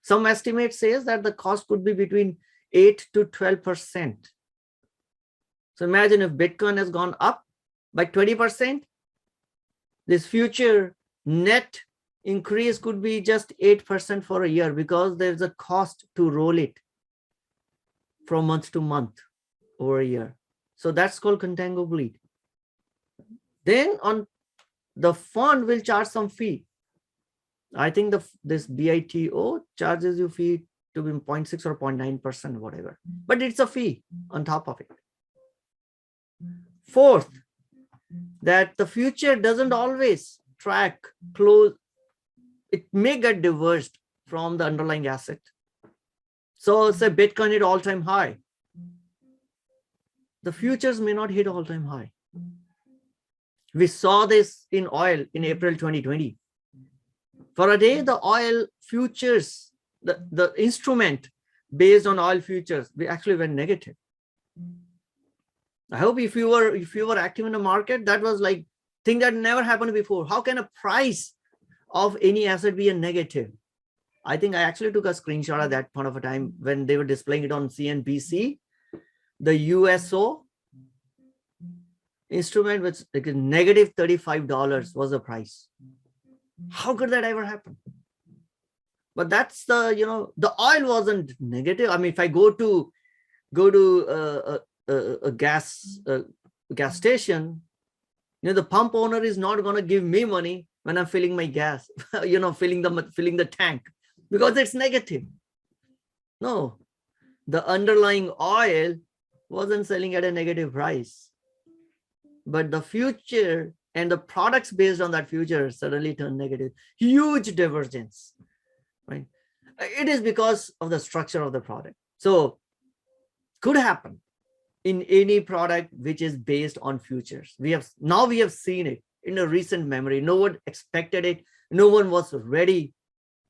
Some estimate says that the cost could be between 8 to 12%. So imagine if Bitcoin has gone up by 20%, this future net increase could be just 8% for a year, because there's a cost to roll it from month to month over a year. So that's called contango bleed. Then on the fund will charge some fee. I think this BITO charges you fee to be 0.6 or 0.9%, whatever. But it's a fee on top of it. Fourth, that the future doesn't always track close. It may get diverged from the underlying asset. So say Bitcoin hit all-time high. The futures may not hit all-time high. We saw this in oil in April 2020. For a day, the oil futures, the instrument based on oil futures, we actually went negative. I hope if you were active in the market, that was like thing that never happened before. How can a price of any asset be a negative? I think I actually took a screenshot at that point of a time when they were displaying it on CNBC. The USO instrument, which like negative $35 was the price. How could that ever happen? But that's the the oil wasn't negative. I mean, if I go to a gas station, the pump owner is not going to give me money when I'm filling my gas, filling the tank, because it's negative. No, the underlying oil wasn't selling at a negative price, but the future and the products based on that future suddenly turned negative. Huge divergence, right? It is because of the structure of the product. So could happen in any product which is based on futures. We have seen it in a recent memory. No one expected it. No one was ready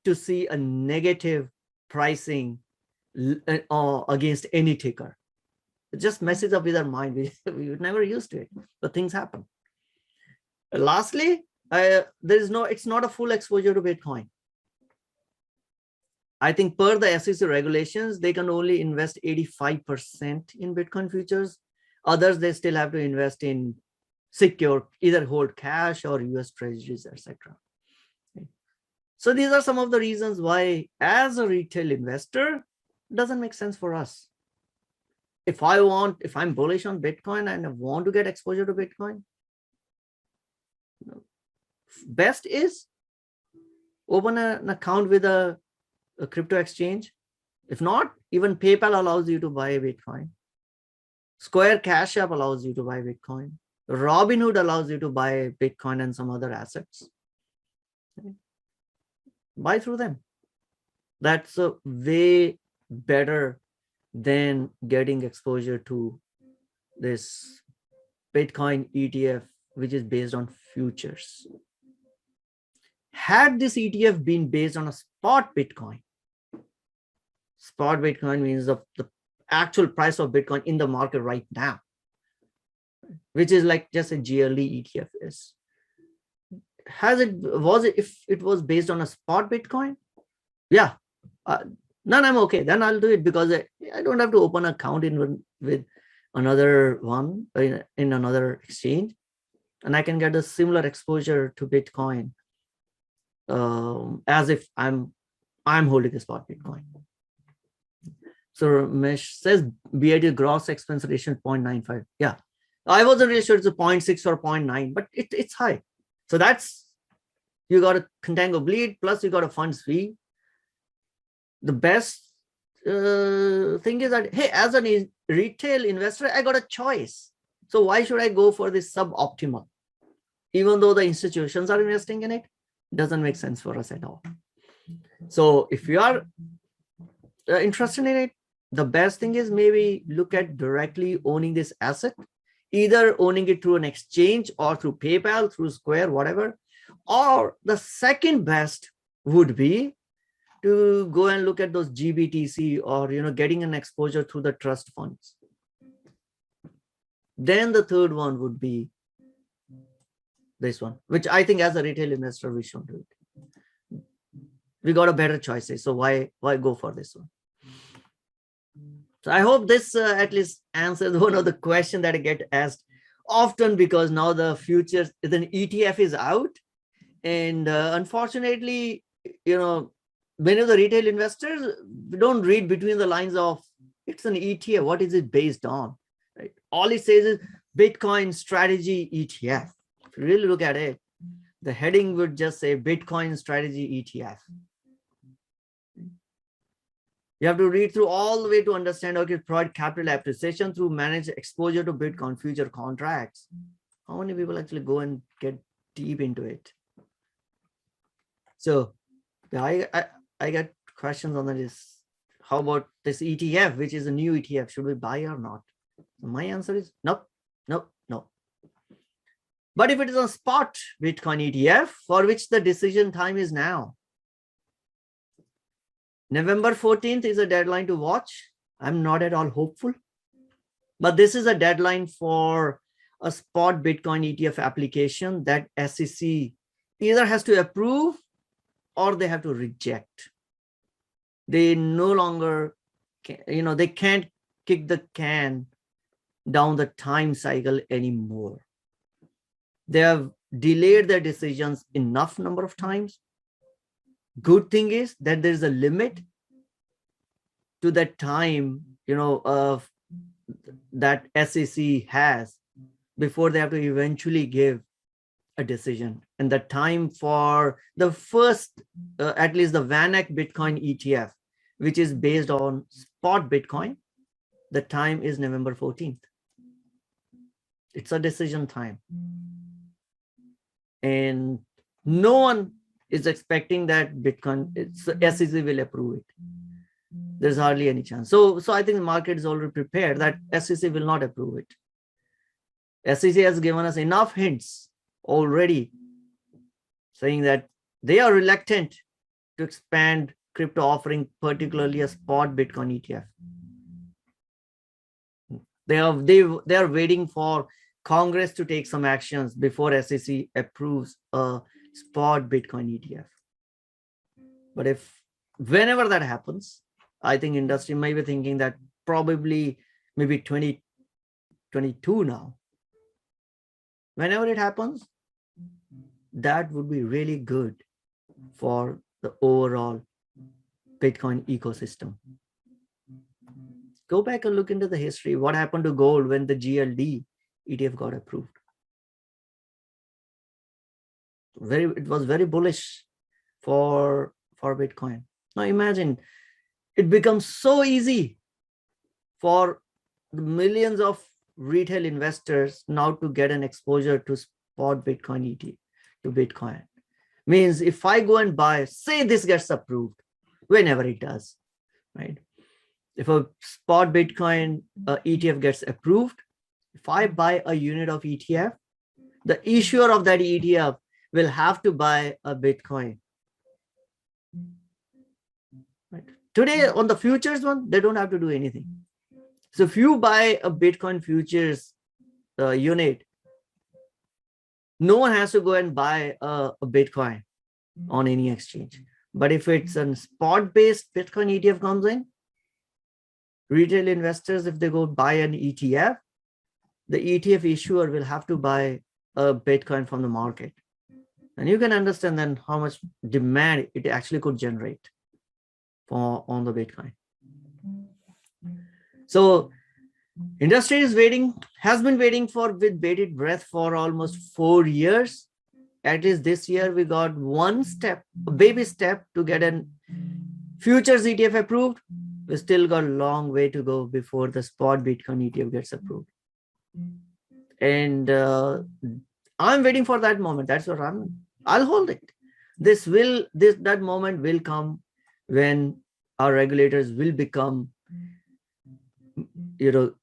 to see a negative pricing against any ticker. It just messes up with our mind. We were never used to it, but things happen. Lastly, it's not a full exposure to Bitcoin. I think per the SEC regulations, they can only invest 85% in Bitcoin futures. Others, they still have to invest in secure, either hold cash or US treasuries, etc. So these are some of the reasons why, as a retail investor, it doesn't make sense for us. If I'm bullish on Bitcoin and I want to get exposure to Bitcoin, best is open an account with a crypto exchange. If not, even PayPal allows you to buy Bitcoin. Square Cash App allows you to buy Bitcoin. Robinhood allows you to buy Bitcoin and some other assets. Buy through them. That's a way better than getting exposure to this Bitcoin ETF, which is based on futures. Had this ETF been based on a spot Bitcoin means the actual price of Bitcoin in the market right now, which is like just a GLE ETF is. If it was based on a spot Bitcoin? Yeah, then I'm okay. Then I'll do it because I don't have to open an account with another one in another exchange, and I can get a similar exposure to Bitcoin as if I'm holding a spot Bitcoin. So Mesh says BID gross expense ratio 0.95. Yeah, I wasn't really sure it's a 0.6 or 0.9, but it's high. So that's, you got a contango bleed, plus you got a funds fee. The best thing is that, hey, as a retail investor, I got a choice. So why should I go for this suboptimal? Even though the institutions are investing in it, doesn't make sense for us at all. So if you are interested in it, the best thing is maybe look at directly owning this asset, either owning it through an exchange or through PayPal, through Square, whatever. Or the second best would be to go and look at those GBTC or getting an exposure through the trust funds. Then the third one would be this one, which I think as a retail investor we should do it. We got a better choices, so why go for this one? So I hope this at least answers one of the questions that I get asked often, because now the futures, the ETF is out, and unfortunately, many of the retail investors don't read between the lines of it's an ETF. What is it based on? Right? All it says is Bitcoin strategy ETF. If you really look at it, the heading would just say Bitcoin strategy ETF. You have to read through all the way to understand, okay, provide capital appreciation through managed exposure to Bitcoin future contracts. How many people actually go and get deep into it? So I get questions on that is, how about this ETF, which is a new ETF? Should we buy or not? My answer is no, no, no. But if it is a spot Bitcoin ETF, for which the decision time is now, November 14th is a deadline to watch. I'm not at all hopeful, but this is a deadline for a spot Bitcoin ETF application that SEC either has to approve or they have to reject. They no longer, they can't kick the can down the time cycle anymore. They have delayed their decisions enough number of times. Good thing is that there's a limit to that time, of that SEC has before they have to eventually give a decision. And the time for the first, at least the VanEck Bitcoin ETF, which is based on spot Bitcoin, the time is November 14th. It's a decision time. And no one is expecting that SEC will approve it. There's hardly any chance. So I think the market is already prepared that SEC will not approve it. SEC has given us enough hints already saying that they are reluctant to expand crypto offering, particularly a spot Bitcoin ETF. They are waiting for Congress to take some actions before SEC approves a spot Bitcoin ETF. But whenever that happens, I think industry may be thinking that probably maybe 2022 now. Whenever it happens, that would be really good for the overall Bitcoin ecosystem. Go back and look into the history. What happened to gold when the GLD ETF got approved? It was very bullish for Bitcoin. Now imagine, it becomes so easy for the millions of retail investors now to get an exposure to spot Bitcoin ETF, to Bitcoin. Means if I go and buy, say this gets approved, whenever it does, right? If a spot Bitcoin ETF gets approved, if I buy a unit of ETF, the issuer of that ETF will have to buy a Bitcoin. Right? Today on the futures one, they don't have to do anything. So if you buy a Bitcoin futures unit, no one has to go and buy a Bitcoin on any exchange. But if it's a spot-based Bitcoin ETF comes in, retail investors, if they go buy an ETF, the ETF issuer will have to buy a Bitcoin from the market. And you can understand then how much demand it actually could generate on the Bitcoin. So industry has been waiting with bated breath for almost 4 years. At least this year, we got a baby step to get a futures ETF approved. We still got a long way to go before the spot Bitcoin ETF gets approved. And I'm waiting for that moment. That's what I'll hold it. That moment will come when our regulators will become, will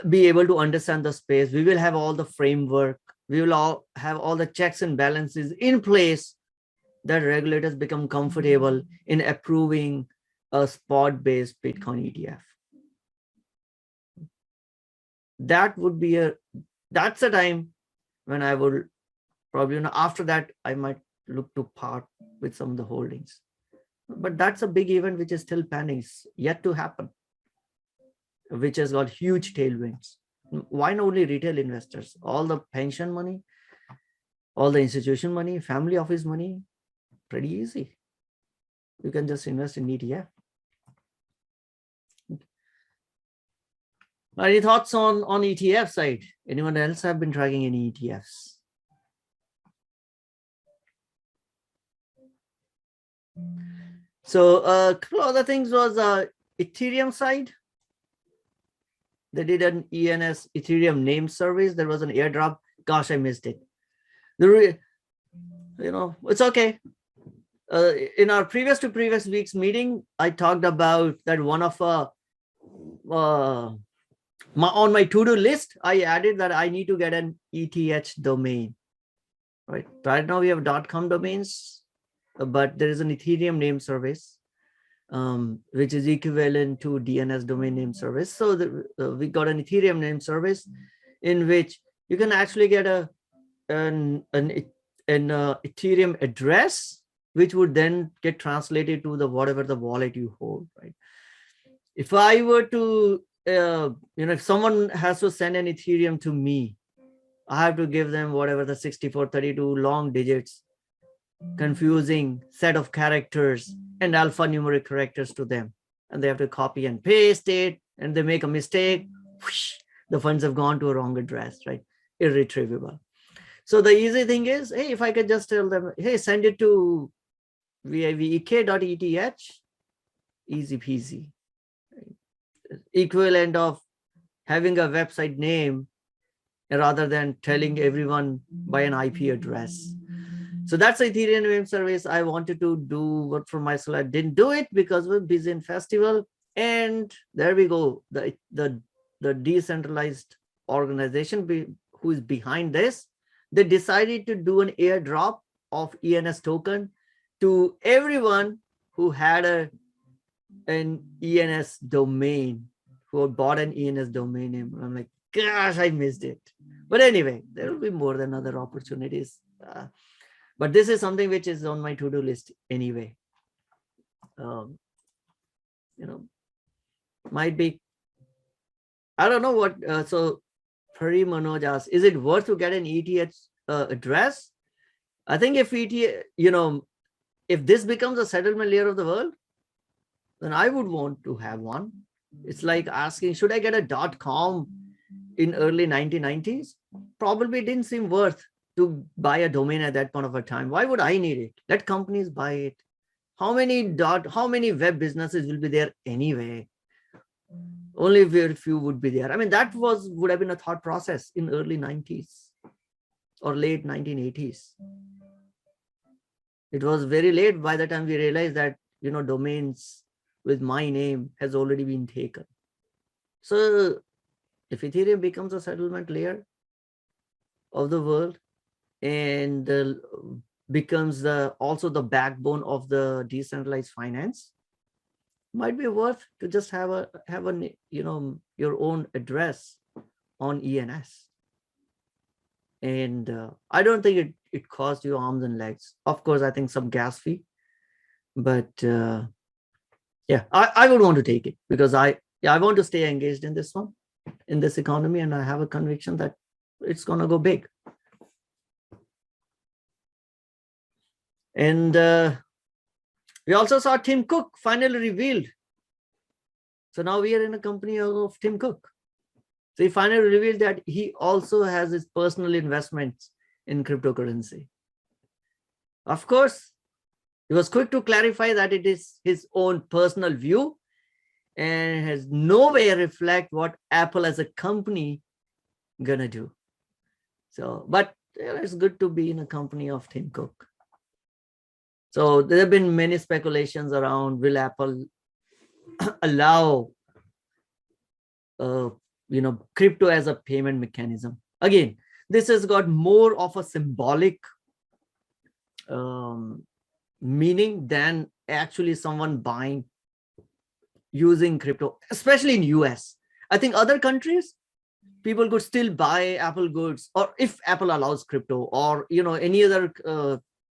be able to understand the space. We will have all the framework. We will all have all the checks and balances in place that regulators become comfortable in approving a spot-based Bitcoin ETF. That's a time when I would probably, after that, I might look to part with some of the holdings. But that's a big event which is still pending, yet to happen, which has got huge tailwinds. Why not only retail investors? All the pension money, all the institution money, family office money, pretty easy. You can just invest in ETF. Any thoughts on ETF side? Anyone else have been tracking any ETFs? So a couple other things was Ethereum side, they did an ENS Ethereum name service. There was an airdrop. Gosh, I missed it. It's okay. In our previous week's meeting, I talked about that one of on my to-do list, I added that I need to get an ETH domain. Right now we have .com domains, but there is an Ethereum name service, which is equivalent to DNS domain name service. So we got an Ethereum name service in which you can actually get an Ethereum address, which would then get translated to whatever the wallet you hold, right? If I were to, if someone has to send an Ethereum to me, I have to give them whatever the 6432 long digits, confusing set of characters and alphanumeric characters to them. And they have to copy and paste it, and they make a mistake, whoosh, the funds have gone to a wrong address, right? Irretrievable. So the easy thing is, hey, if I could just tell them, hey, send it to vivek.eth, easy peasy. Equivalent of having a website name rather than telling everyone by an IP address. So that's the Ethereum name service. I wanted to do work for myself. I didn't do it because we're busy in festival. And there we go. The decentralized organization who is behind this, they decided to do an airdrop of ENS token to everyone who had an ENS domain, who bought an ENS domain name. I'm like, gosh, I missed it. But anyway, there will be more than other opportunities. But this is something which is on my to-do list anyway. Might be, I don't know what. So Pari Manoj asks, is it worth to get an ETH address? I think if if this becomes a settlement layer of the world, then I would want to have one. It's like asking, should I get a .com in early 1990s? Probably didn't seem worth to buy a domain at that point of a time. Why would I need it? Let companies buy it. How many web businesses will be there anyway? Only very few would be there. I mean, that would have been a thought process in early 90s or late 1980s. It was very late by the time we realized that, domains with my name has already been taken. So if Ethereum becomes a settlement layer of the world and becomes also the backbone of the decentralized finance, might be worth to just have your own address on ENS. And I don't think it costs you arms and legs. Of course, I think some gas fee, but yeah, I would want to take it because I want to stay engaged in this one, in this economy, and I have a conviction that it's going to go big. And we also saw Tim Cook finally revealed. So now we are in a company of Tim Cook. So he finally revealed that he also has his personal investments in cryptocurrency. Of course, he was quick to clarify that it is his own personal view and has no way reflect what Apple as a company gonna do. So, but it's good to be in a company of Tim Cook. So there have been many speculations around, will Apple allow crypto as a payment mechanism? Again, this has got more of a symbolic meaning than actually someone buying using crypto, especially in US. I think other countries, people could still buy Apple goods, or if Apple allows crypto, or any other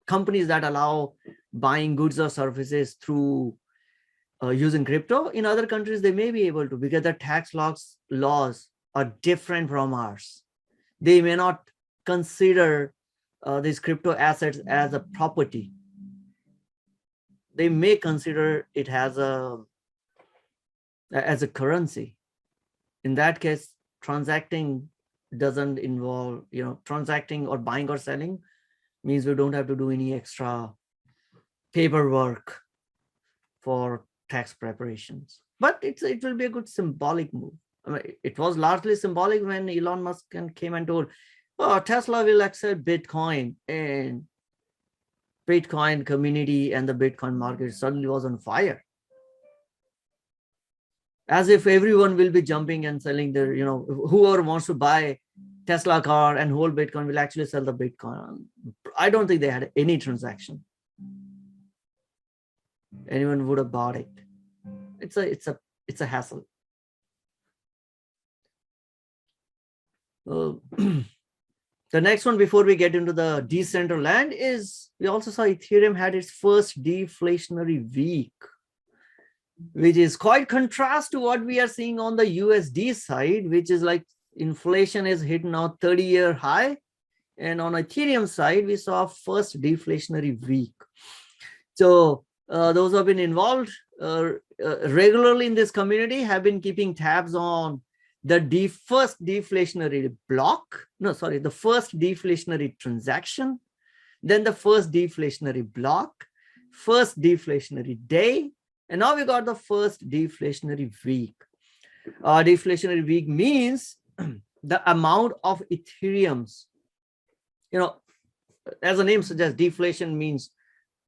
companies that allow buying goods or services through using crypto. In other countries, they may be able to, because the tax laws are different from ours. They may not consider these crypto assets as a property. They may consider it as a currency. In that case, transacting doesn't involve, transacting or buying or selling means we don't have to do any extra paperwork for tax preparations. but it will be a good symbolic move. I mean, it was largely symbolic when Elon Musk came and told, oh, Tesla will accept Bitcoin, and Bitcoin community and the Bitcoin market suddenly was on fire. As if everyone will be jumping and selling their, whoever wants to buy Tesla car and hold Bitcoin will actually sell the Bitcoin. I don't think they had any transaction. Anyone would have bought it. It's a hassle. The next one before we get into the Decentraland is we also saw Ethereum had its first deflationary week, which is quite contrast to what we are seeing on the USD side, which is like inflation is hitting now 30-year high. And on Ethereum side, we saw first deflationary week. So those who have been involved regularly in this community have been keeping tabs on the first deflationary block. No, sorry, the first deflationary transaction, then the first deflationary block, first deflationary day, and now we got the first deflationary week. Deflationary week means the amount of Ethereums, as the name suggests, deflation means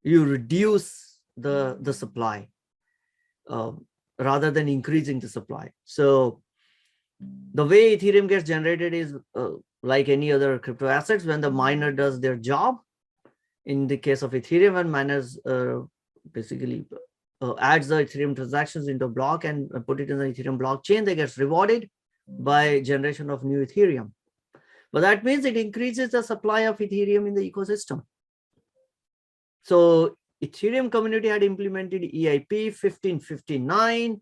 you reduce the supply rather than increasing the supply. So the way Ethereum gets generated is like any other crypto assets. When the miner does their job, in the case of Ethereum, when miners basically adds the Ethereum transactions into a block and put it in the Ethereum blockchain, they get rewarded by generation of new Ethereum. But that means it increases the supply of Ethereum in the ecosystem. So Ethereum community had implemented EIP 1559.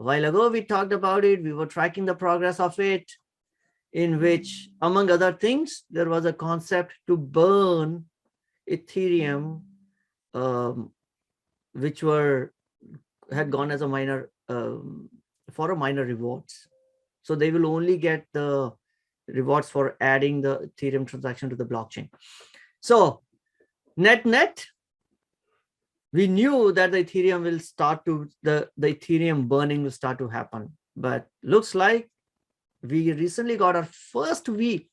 A while ago, we talked about it. We were tracking the progress of it, in which, among other things, there was a concept to burn Ethereum, which had gone as a miner for a miner rewards. So they will only get the rewards for adding the Ethereum transaction to the blockchain. So net, we knew that the Ethereum will start to, the Ethereum burning will start to happen. But looks like we recently got our first week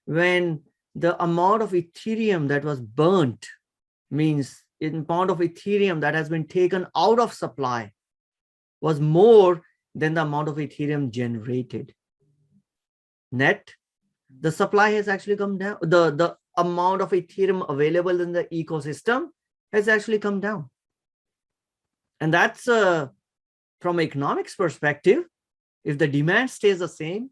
when the amount of Ethereum that was burnt, means the amount of Ethereum that has been taken out of supply, was more than the amount of Ethereum generated. Net, the supply has actually come down. The amount of Ethereum available in the ecosystem has actually come down. And that's from economics perspective, if the demand stays the same,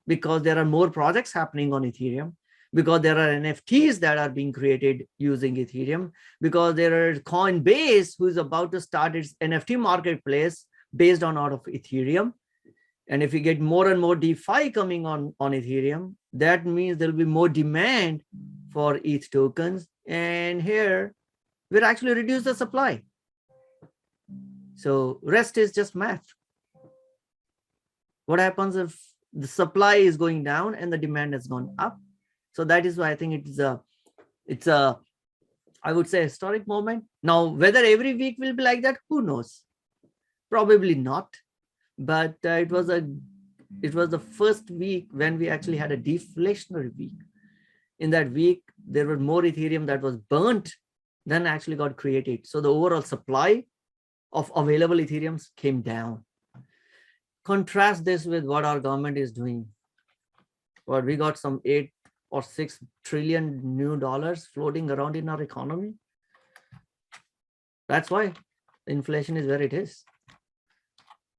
because there are more projects happening on Ethereum, because there are NFTs that are being created using Ethereum, because there are Coinbase who is about to start its NFT marketplace based on out of Ethereum. And if we get more and more DeFi coming on Ethereum, that means there'll be more demand for ETH tokens. And here, we'll actually reduce the supply. So rest is just math. What happens if the supply is going down and the demand has gone up? So that is why I think it's a I would say historic moment. Now, whether every week will be like that, who knows? Probably not. But it was the first week when we actually had a deflationary week. In that week, there were more Ethereum that was burnt than actually got created. So the overall supply of available Ethereums came down. Contrast this with what our government is doing. Well, we got some 8 or 6 trillion new dollars floating around in our economy. That's why inflation is where it is.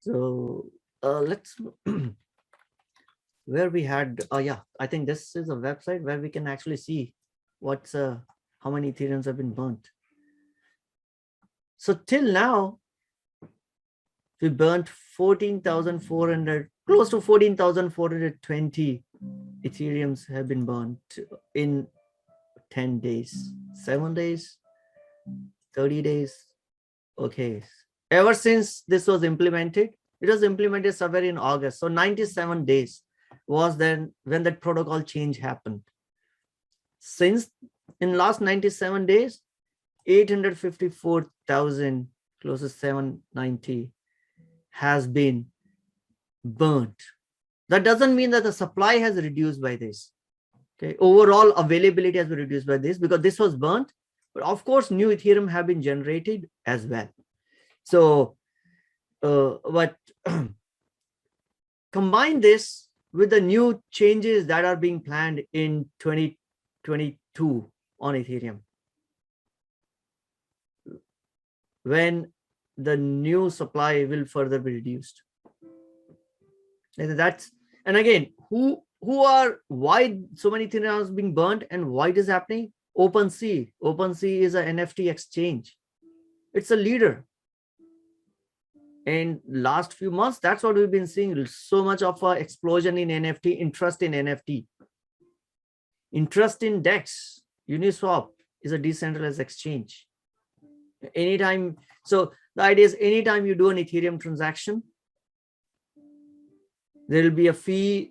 So let's where we had I think this is a website where we can actually see what's how many Ethereums have been burnt. So till now, we burnt 14,400, close to 14,420 Ethereums have been burnt in 10 days, 7 days, 30 days. Okay. Ever since this was implemented, it was implemented somewhere in August. So 97 days was then when that protocol change happened. Since in last 97 days, 854,000, close to 790, has been burnt. That doesn't mean that the supply has reduced by this. Okay, overall availability has been reduced by this because this was burnt, but of course new Ethereum have been generated as well. So but combine this with the new changes that are being planned in 2022 on Ethereum, when the new supply will further be reduced. And that's, and again, why so many Ethereum are being burnt and why it is happening? OpenSea is an NFT exchange. It's a leader. And last few months, that's what we've been seeing. So much of an explosion in NFT, interest in NFT, interest in DEX. Uniswap is a decentralized exchange. Anytime, so the idea is anytime you do an Ethereum transaction, there will be a fee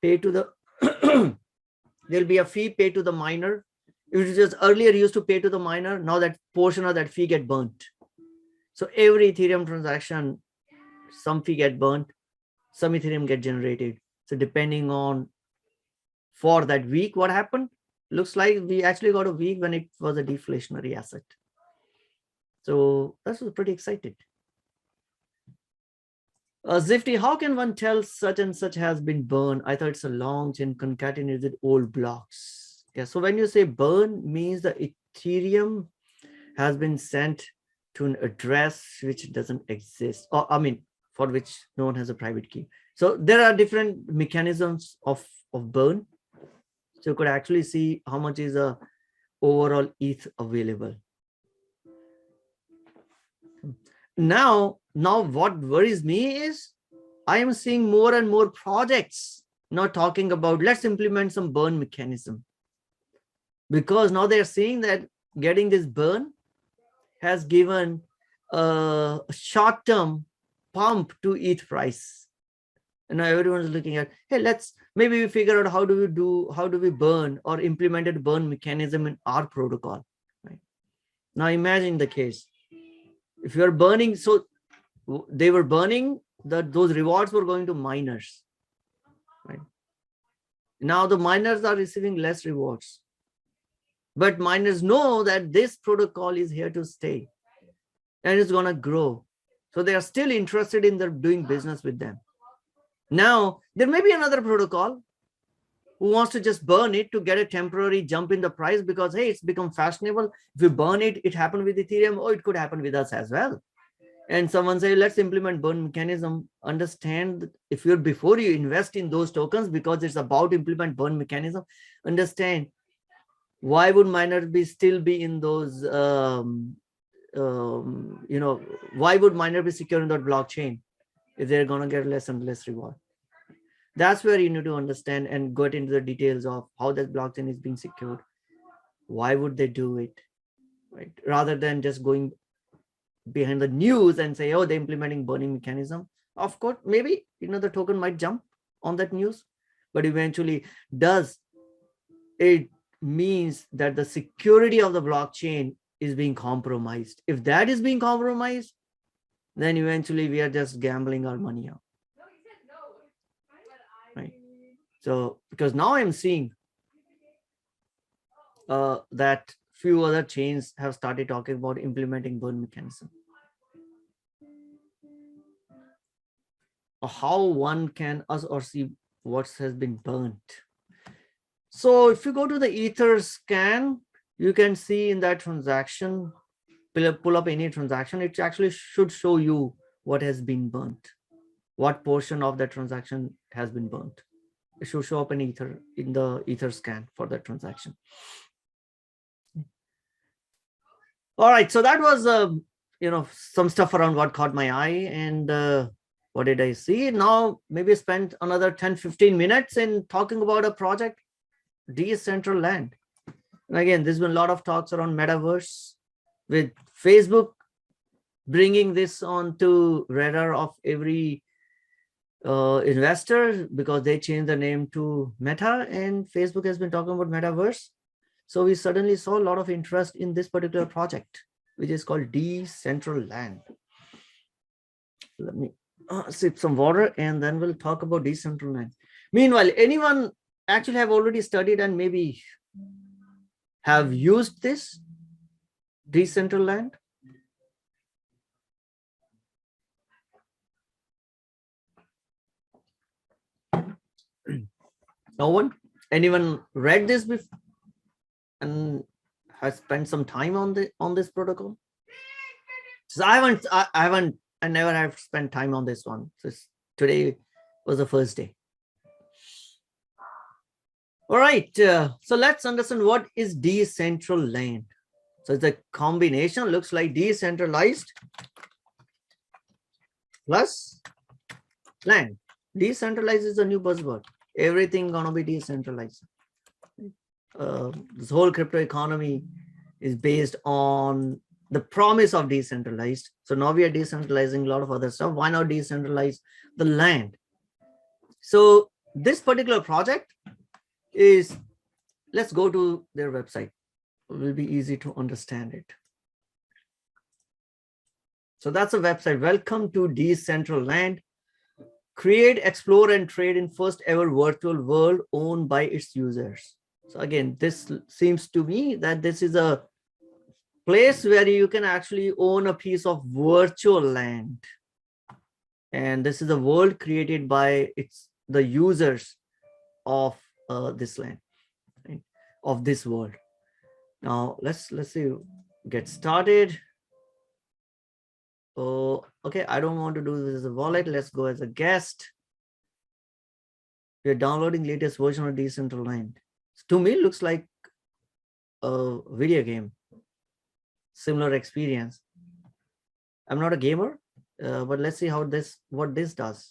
paid to the there'll be a fee paid to the miner. It was just earlier used to pay to the miner. Now that portion of that fee get burnt. So every Ethereum transaction, some fee get burnt, some Ethereum get generated. So depending on for that week, what happened? Looks like we actually got a week when it was a deflationary asset. So that was pretty excited. Zifty, how can one tell such and such has been burned? I thought it's a long chain concatenated with old blocks. Yeah, so when you say burn, means the Ethereum has been sent to an address which doesn't exist, or I mean, for which no one has a private key. So there are different mechanisms of burn. So you could actually see how much is a overall ETH available. Now what worries me is I am seeing more and more projects now talking about let's implement some burn mechanism, because now they're seeing that getting this burn has given a short-term pump to ETH price. And now everyone's looking at, hey, maybe we figure out how do we burn or implemented burn mechanism in our protocol. Right? Now imagine the case. If you're burning, so they were burning, those rewards were going to miners. Right? Now the miners are receiving less rewards. But miners know that this protocol is here to stay and it's going to grow. So they are still interested in doing business with them. Now, there may be another protocol who wants to just burn it to get a temporary jump in the price because, hey, it's become fashionable. If you burn it, it happened with Ethereum, or it could happen with us as well. And someone say, let's implement burn mechanism. Understand, before you invest in those tokens, because it's about implement burn mechanism, understand why would miners still be in those, why would miner be secure in that blockchain if they're going to get less and less reward? That's where you need to understand and get into the details of how that blockchain is being secured. Why would they do it? Right? Rather than just going behind the news and say, oh, they're implementing burning mechanism. Of course, maybe, the token might jump on that news, but eventually does it means that the security of the blockchain is being compromised. If that is being compromised, then eventually we are just gambling our money out. Right? So, because now I'm seeing that few other chains have started talking about implementing burn mechanism. Or how one can see what has been burnt. So if you go to the Ether scan, you can see in that transaction, pull up any transaction, it actually should show you what has been burnt, what portion of that transaction has been burnt. It should show up in the Ether scan for that transaction. All right, so that was some stuff around what caught my eye and what did I see. Now maybe spend another 10-15 minutes in talking about a project, Decentraland. And again, there's been a lot of talks around metaverse, with Facebook bringing this onto radar of every investor, because they changed the name to Meta, and Facebook has been talking about metaverse. So we suddenly saw a lot of interest in this particular project, which is called Decentraland. Let me sip some water and then we'll talk about Decentraland. Meanwhile, anyone actually have already studied and maybe have used this Decentraland? No one? Anyone read this before and has spent some time on this protocol? So I never have spent time on this one. So today was the first day. All right, so let's understand what is Decentraland. So it's a combination, looks like decentralized plus land. Decentralized is a new buzzword. Everything gonna be decentralized. This whole crypto economy is based on the promise of decentralized. So now we are decentralizing a lot of other stuff. Why not decentralize the land? So this particular project is, let's go to their website. It will be easy to understand it. So that's a website. Welcome to Decentraland. Create, explore, and trade in first ever virtual world owned by its users. So again, this seems to me that this is a place where you can actually own a piece of virtual land. And this is a world created by the users of this land, right? Of this world. Now let's see, get started. Oh, okay, I don't want to do this as a wallet. Let's go as a guest. We're downloading latest version of Decentraland. To me, it looks like a video game. Similar experience. I'm not a gamer, but let's see what this does.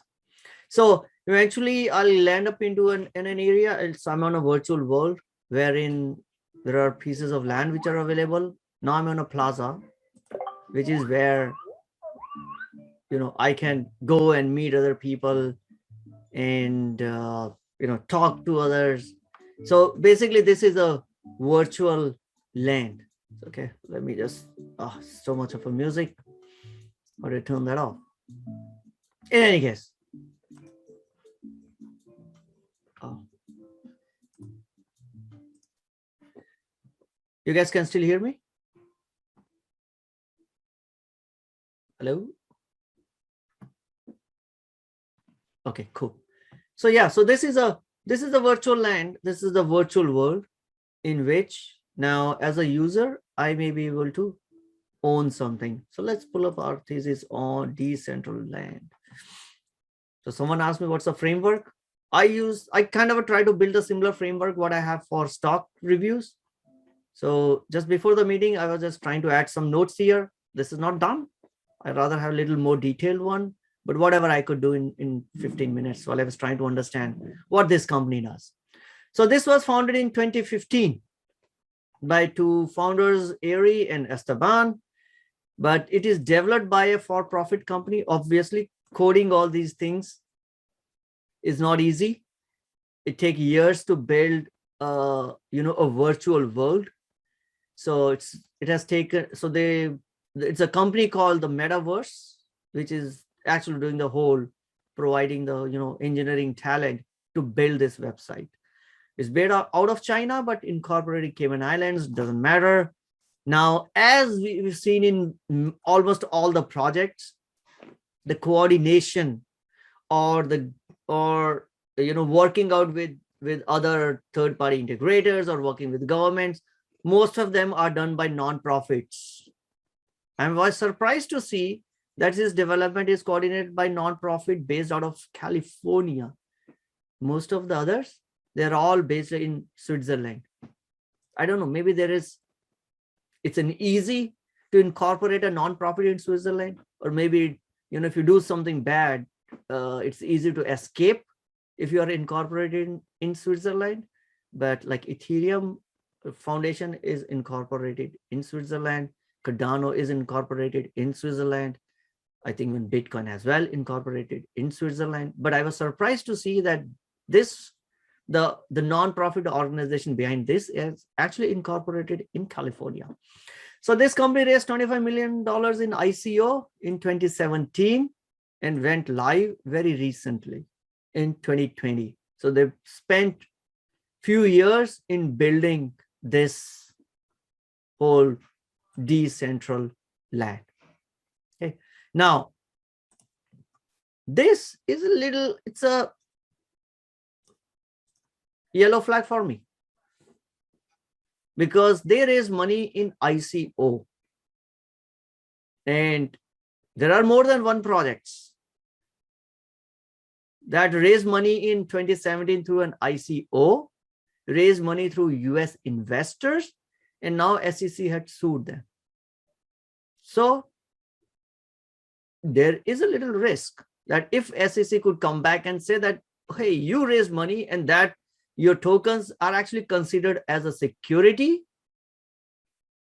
So eventually I'll land up into an area. I'm on a virtual world wherein there are pieces of land which are available. Now I'm on a plaza, which is where I can go and meet other people and talk to others. So basically this is a virtual land. Okay, let me just so much of a music. Or to turn that off. In any case. You guys can still hear me? Hello? Okay, cool. So yeah, so this is a virtual land. This is the virtual world in which now as a user, I may be able to own something. So let's pull up our thesis on Decentraland. So someone asked me what's the framework. I kind of try to build a similar framework what I have for stock reviews. So just before the meeting, I was just trying to add some notes here. This is not done. I'd rather have a little more detailed one, but whatever I could do in 15 minutes while I was trying to understand what this company does. So this was founded in 2015 by two founders, Ari and Esteban, but it is developed by a for-profit company. Obviously, coding all these things is not easy. It takes years to build a virtual world. So it's a company called the Metaverse, which is actually doing the whole, providing the engineering talent to build this website. It's based out of China, but incorporated Cayman Islands, doesn't matter. Now, as we've seen in almost all the projects, the coordination or working out with other third-party integrators or working with governments, most of them are done by nonprofits. I was surprised to see that this development is coordinated by nonprofit based out of California. Most of the others, they're all based in Switzerland. I don't know, maybe it's an easy to incorporate a nonprofit in Switzerland, or maybe, if you do something bad, it's easy to escape if you are incorporated in Switzerland. But like Ethereum Foundation is incorporated in Switzerland. Cardano is incorporated in Switzerland. I think when Bitcoin as well incorporated in Switzerland. But I was surprised to see that the non-profit organization behind this is actually incorporated in California. So this company raised $25 million in ICO in 2017, and went live very recently in 2020. So they've spent few years in building this whole Decentraland. Okay. Now, this is a little, it's a yellow flag for me because they raise money in ICO. And there are more than one projects that raised money in 2017 through an ICO, raised money through US investors, and now SEC had sued them. So there is a little risk that if SEC could come back and say that, hey, you raised money and that your tokens are actually considered as a security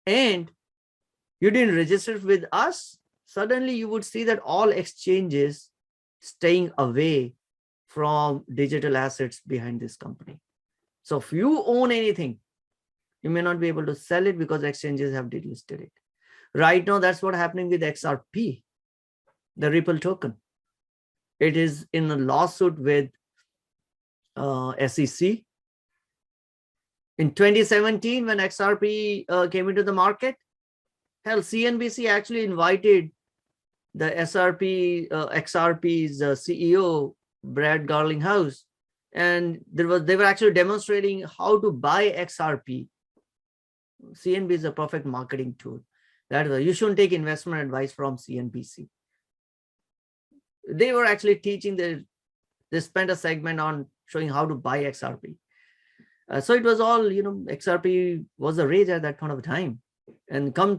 and you didn't register with us, suddenly you would see that all exchanges staying away from digital assets behind this company. So if you own anything, you may not be able to sell it because exchanges have delisted it. Right now, that's what's happening with XRP, the Ripple token. It is in a lawsuit with SEC. In 2017, when XRP came into the market, hell, CNBC actually invited the XRP's CEO, Brad Garlinghouse, and they were actually demonstrating how to buy XRP. CNBC is a perfect marketing tool. That is why you shouldn't take investment advice from CNBC. They were actually teaching they spent a segment on showing how to buy XRP. So it was all, XRP was a rage at that point of time. And come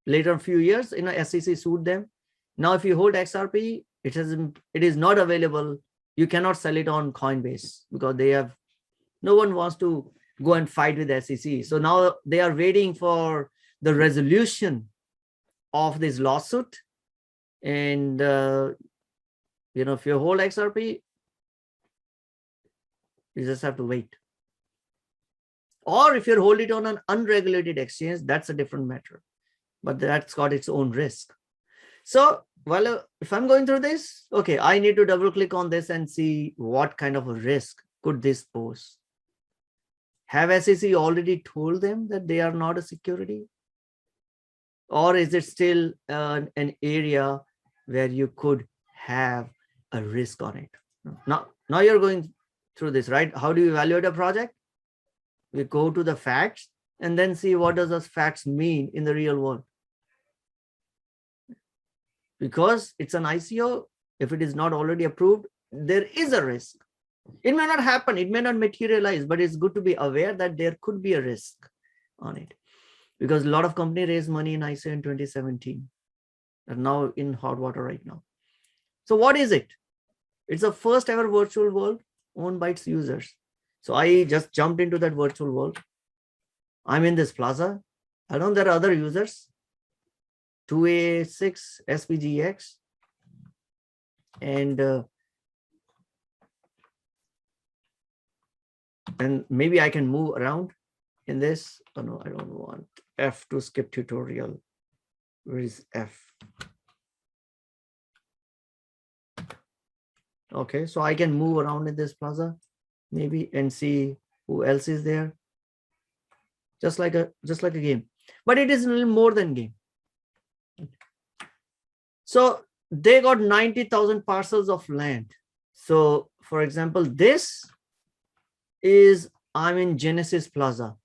later a few years, SEC sued them. Now, if you hold XRP, it is not available. You cannot sell it on Coinbase because no one wants to go and fight with SEC. So now they are waiting for the resolution of this lawsuit. And, if you hold XRP, you just have to wait. Or if you hold it on an unregulated exchange, that's a different matter. But that's got its own risk. So, well, if I'm going through this, okay, I need to double click on this and see what kind of a risk could this pose. Have SEC already told them that they are not a security? Or is it still an area where you could have a risk on it? Now you're going through this, right? How do you evaluate a project? We go to the facts and then see what does those facts mean in the real world. Because it's an ICO, if it is not already approved, there is a risk. It may not happen, it may not materialize, but it's good to be aware that there could be a risk on it. Because a lot of companies raised money in ICO in 2017. They're now in hot water right now. So what is it? It's the first ever virtual world owned by its users. So I just jumped into that virtual world. I'm in this plaza. I know there are other users, 2A6 SPGX, and maybe I can move around in this. Oh no, I don't want F to skip tutorial. Where is F? Okay, so I can move around in this plaza maybe and see who else is there. Just like a game, but it is a little more than game. So they got 90,000 parcels of land. So for example, I'm in Genesis Plaza,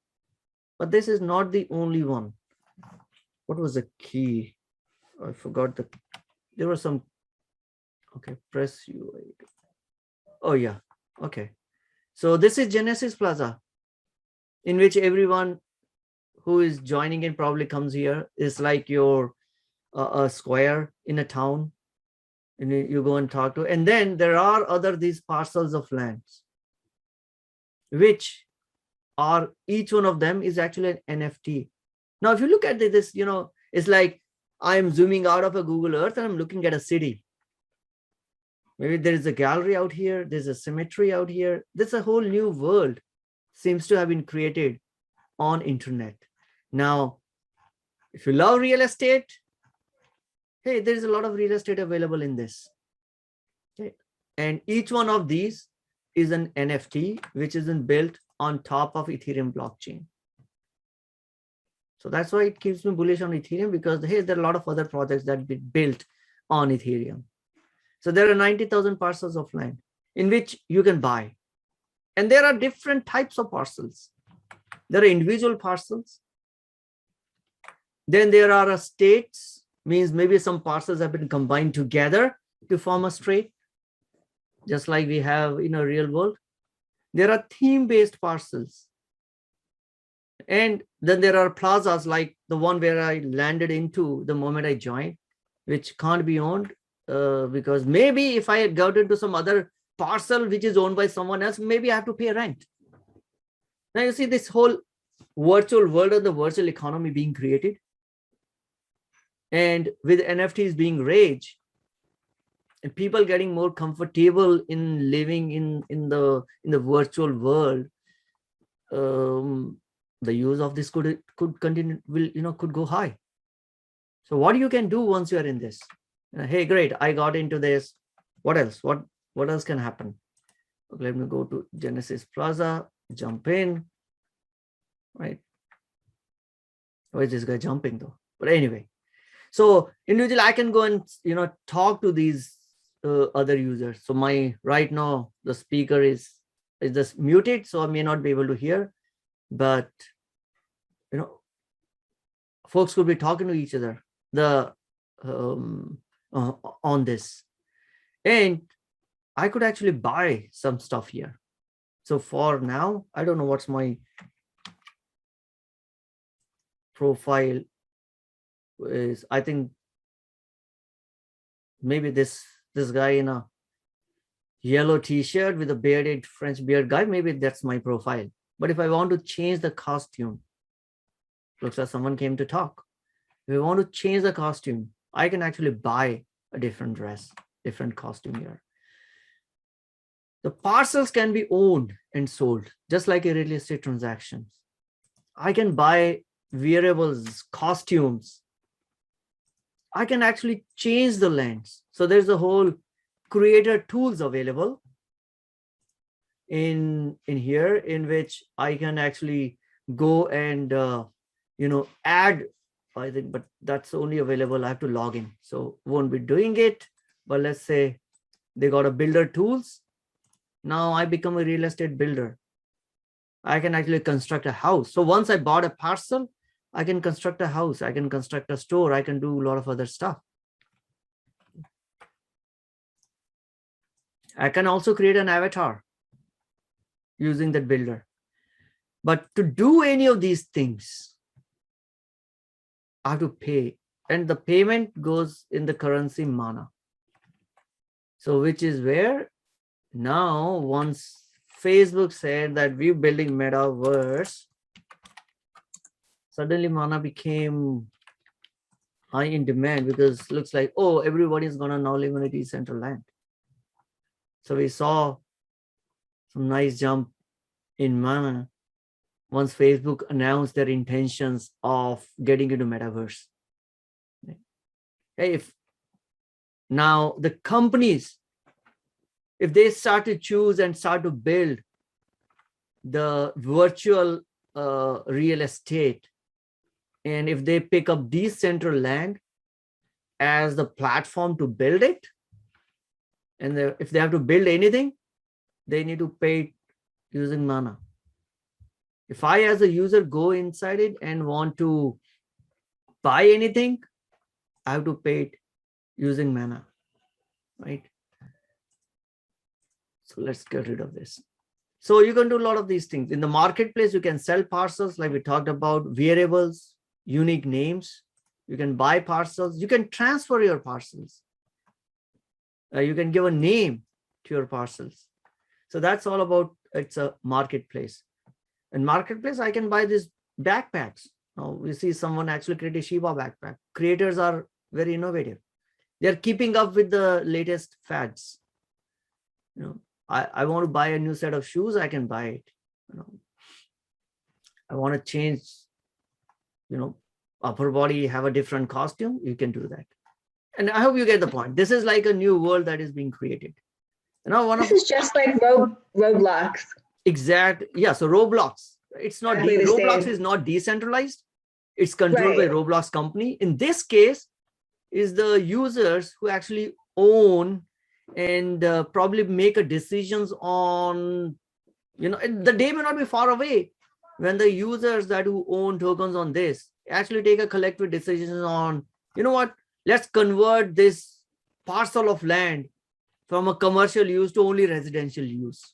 but this is not the only one. What was the key? I forgot there were some. Okay, press U. Oh yeah, okay. So this is Genesis Plaza, in which everyone who is joining in probably comes here. It's like your a square in a town, and you go and talk to. And then there are these parcels of lands, which are each one of them is actually an NFT. Now, if you look at this, it's like I'm zooming out of a Google Earth and I'm looking at a city. Maybe there is a gallery out here. There's a cemetery out here. There's a whole new world seems to have been created on internet. Now, if you love real estate, hey, there is a lot of real estate available in this. Okay. And each one of these is an NFT, which isn't built on top of Ethereum blockchain. So that's why it keeps me bullish on Ethereum, because hey, there are a lot of other projects that be built on Ethereum. So there are 90,000 parcels of land in which you can buy. And there are different types of parcels. There are individual parcels. Then there are estates, means maybe some parcels have been combined together to form a state, just like we have in a real world. There are theme-based parcels. And then there are plazas like the one where I landed into the moment I joined, which can't be owned because maybe if I got into some other parcel which is owned by someone else, maybe I have to pay rent. Now you see this whole virtual world of the virtual economy being created. And with NFTs being rage, and people getting more comfortable in living in the virtual world, the use of this could continue, could go high. So what you can do once you are in this, hey, great, I got into this. What else? What else can happen? Okay, let me go to Genesis Plaza, jump in, right? Why is this guy jumping though? But anyway, so individually I can go and talk to these other users. So right now the speaker is just muted, so I may not be able to hear, but folks could be talking to each other on this, and I could actually buy some stuff here. So for now, I don't know what's my profile is. I think maybe this guy in a yellow t-shirt with a bearded French beard guy, maybe that's my profile. But if I want to change the costume, looks like someone came to talk. If I want to change the costume, I can actually buy a different dress, different costume here. The parcels can be owned and sold, just like a real estate transactions. I can buy wearables, costumes. I can actually change the lands. So there's a whole creator tools available in here, in which I can actually go and add, I think, but that's only available. I have to log in, so won't be doing it. But let's say they got a builder tools. Now I become a real estate builder. I can actually construct a house. So once I bought a parcel, I can construct a house. I can construct a store. I can do a lot of other stuff. I can also create an avatar using that builder. But to do any of these things, I have to pay. And the payment goes in the currency mana. So which is where now, once Facebook said that we're building metaverse, suddenly mana became high in demand, because it looks like, oh, everybody's gonna now live in a Decentraland. So we saw some nice jump in mana once Facebook announced their intentions of getting into metaverse. Hey, if now the companies, if they start to choose and start to build the virtual real estate, and if they pick up Decentraland as the platform to build it, and if they have to build anything, they need to pay it using mana. If I, as a user, go inside it and want to buy anything, I have to pay it using mana, right? So let's get rid of this. So you can do a lot of these things. In the marketplace, you can sell parcels, like we talked about, variables, unique names. You can buy parcels. You can transfer your parcels. You can give a name to your parcels. So that's all about, it's a marketplace. In marketplace, I can buy these backpacks. Now we see someone actually create a Shiba backpack. Creators are very innovative. They're keeping up with the latest fads. I want to buy a new set of shoes, I can buy it. I want to change, upper body, have a different costume, you can do that. And I hope you get the point. This is like a new world that is being created. This is just like Roblox. Exact. Yeah. So Roblox, Exactly the Roblox same. is not decentralized. It's controlled by Right. Roblox company. In this case, is the users who actually own and probably make a decisions on, the day may not be far away when the users that who own tokens on this actually take a collective decision on, what, let's convert this parcel of land from a commercial use to only residential use.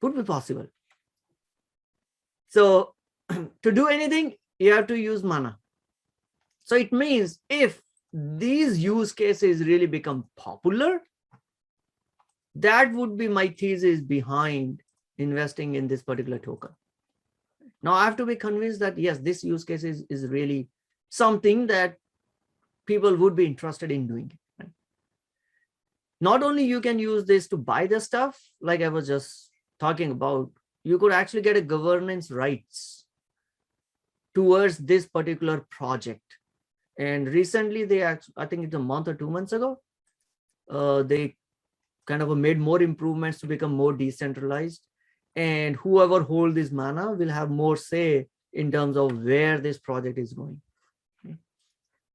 Could be possible. So to do anything, you have to use mana. So it means if these use cases really become popular, that would be my thesis behind investing in this particular token. Now I have to be convinced that yes, this use case is really something that people would be interested in doing. Right? Not only you can use this to buy the stuff, like I was just talking about, you could actually get a governance rights towards this particular project. And recently they actually, I think it's a month or 2 months ago, they kind of made more improvements to become more decentralized, and whoever hold this mana will have more say in terms of where this project is going. Okay.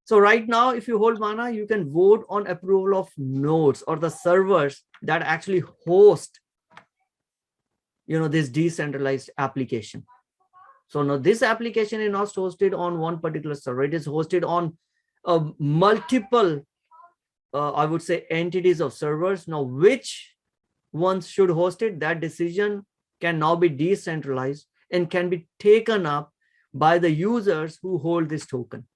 So right now, if you hold mana, you can vote on approval of nodes or the servers that actually host, this decentralized application. So now this application is not hosted on one particular server. It is hosted on multiple, I would say, entities of servers. Now, which ones should host it, that decision can now be decentralized and can be taken up by the users who hold this token.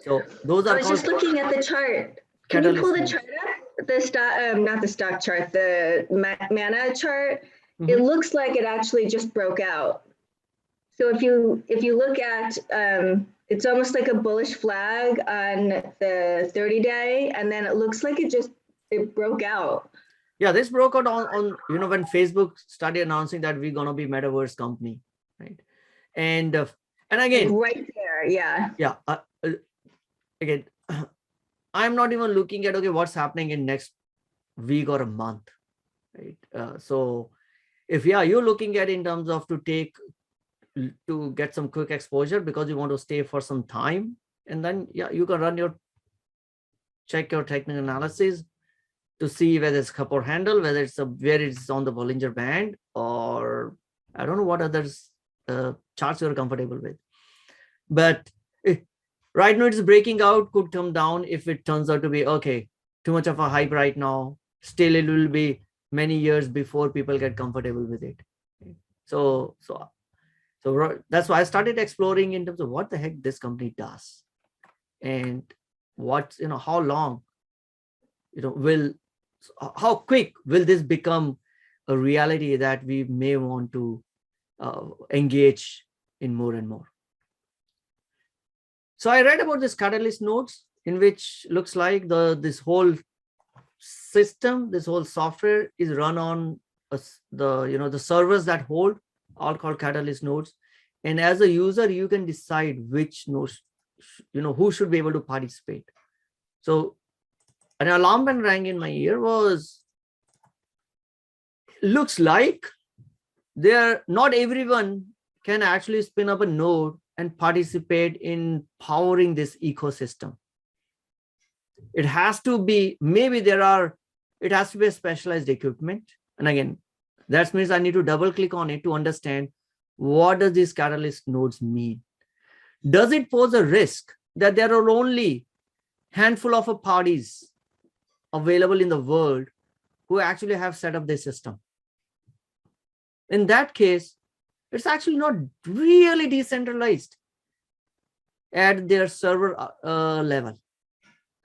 So those are I was just looking at the chart. Can you pull the chart up? The stock, not the stock chart, the mana chart. It looks like it actually just broke out. So if you look at, it's almost like a bullish flag on the 30-day, and then it looks like it broke out. Yeah, this broke out on when Facebook started announcing that we're gonna be metaverse company, right? And again, like right there, yeah. Again, I'm not even looking at what's happening in next week or a month, right? So if you're looking at in terms of to get some quick exposure because you want to stay for some time, and then you can check your technical analysis to see whether it's cup or handle, whether where it's on the Bollinger Band, or I don't know what others charts you're comfortable with. But right now it's breaking out, could come down if it turns out to be too much of a hype right now. Still, it will be many years before people get comfortable with it. So that's why I started exploring in terms of what the heck this company does, and how long, how quick will this become a reality that we may want to engage in more and more. So I read about this catalyst nodes, in which looks like this whole system, this whole software is run on the servers that hold, all called catalyst nodes. And as a user, you can decide which nodes, who should be able to participate. So an alarm bell rang in my ear looks like not everyone can actually spin up a node and participate in powering this ecosystem. It has to be, it has to be a specialized equipment. And again, that means I need to double click on it to understand what does these catalyst nodes mean. Does it pose a risk that there are only handful of parties available in the world who actually have set up this system? In that case, it's actually not really decentralized at their server level.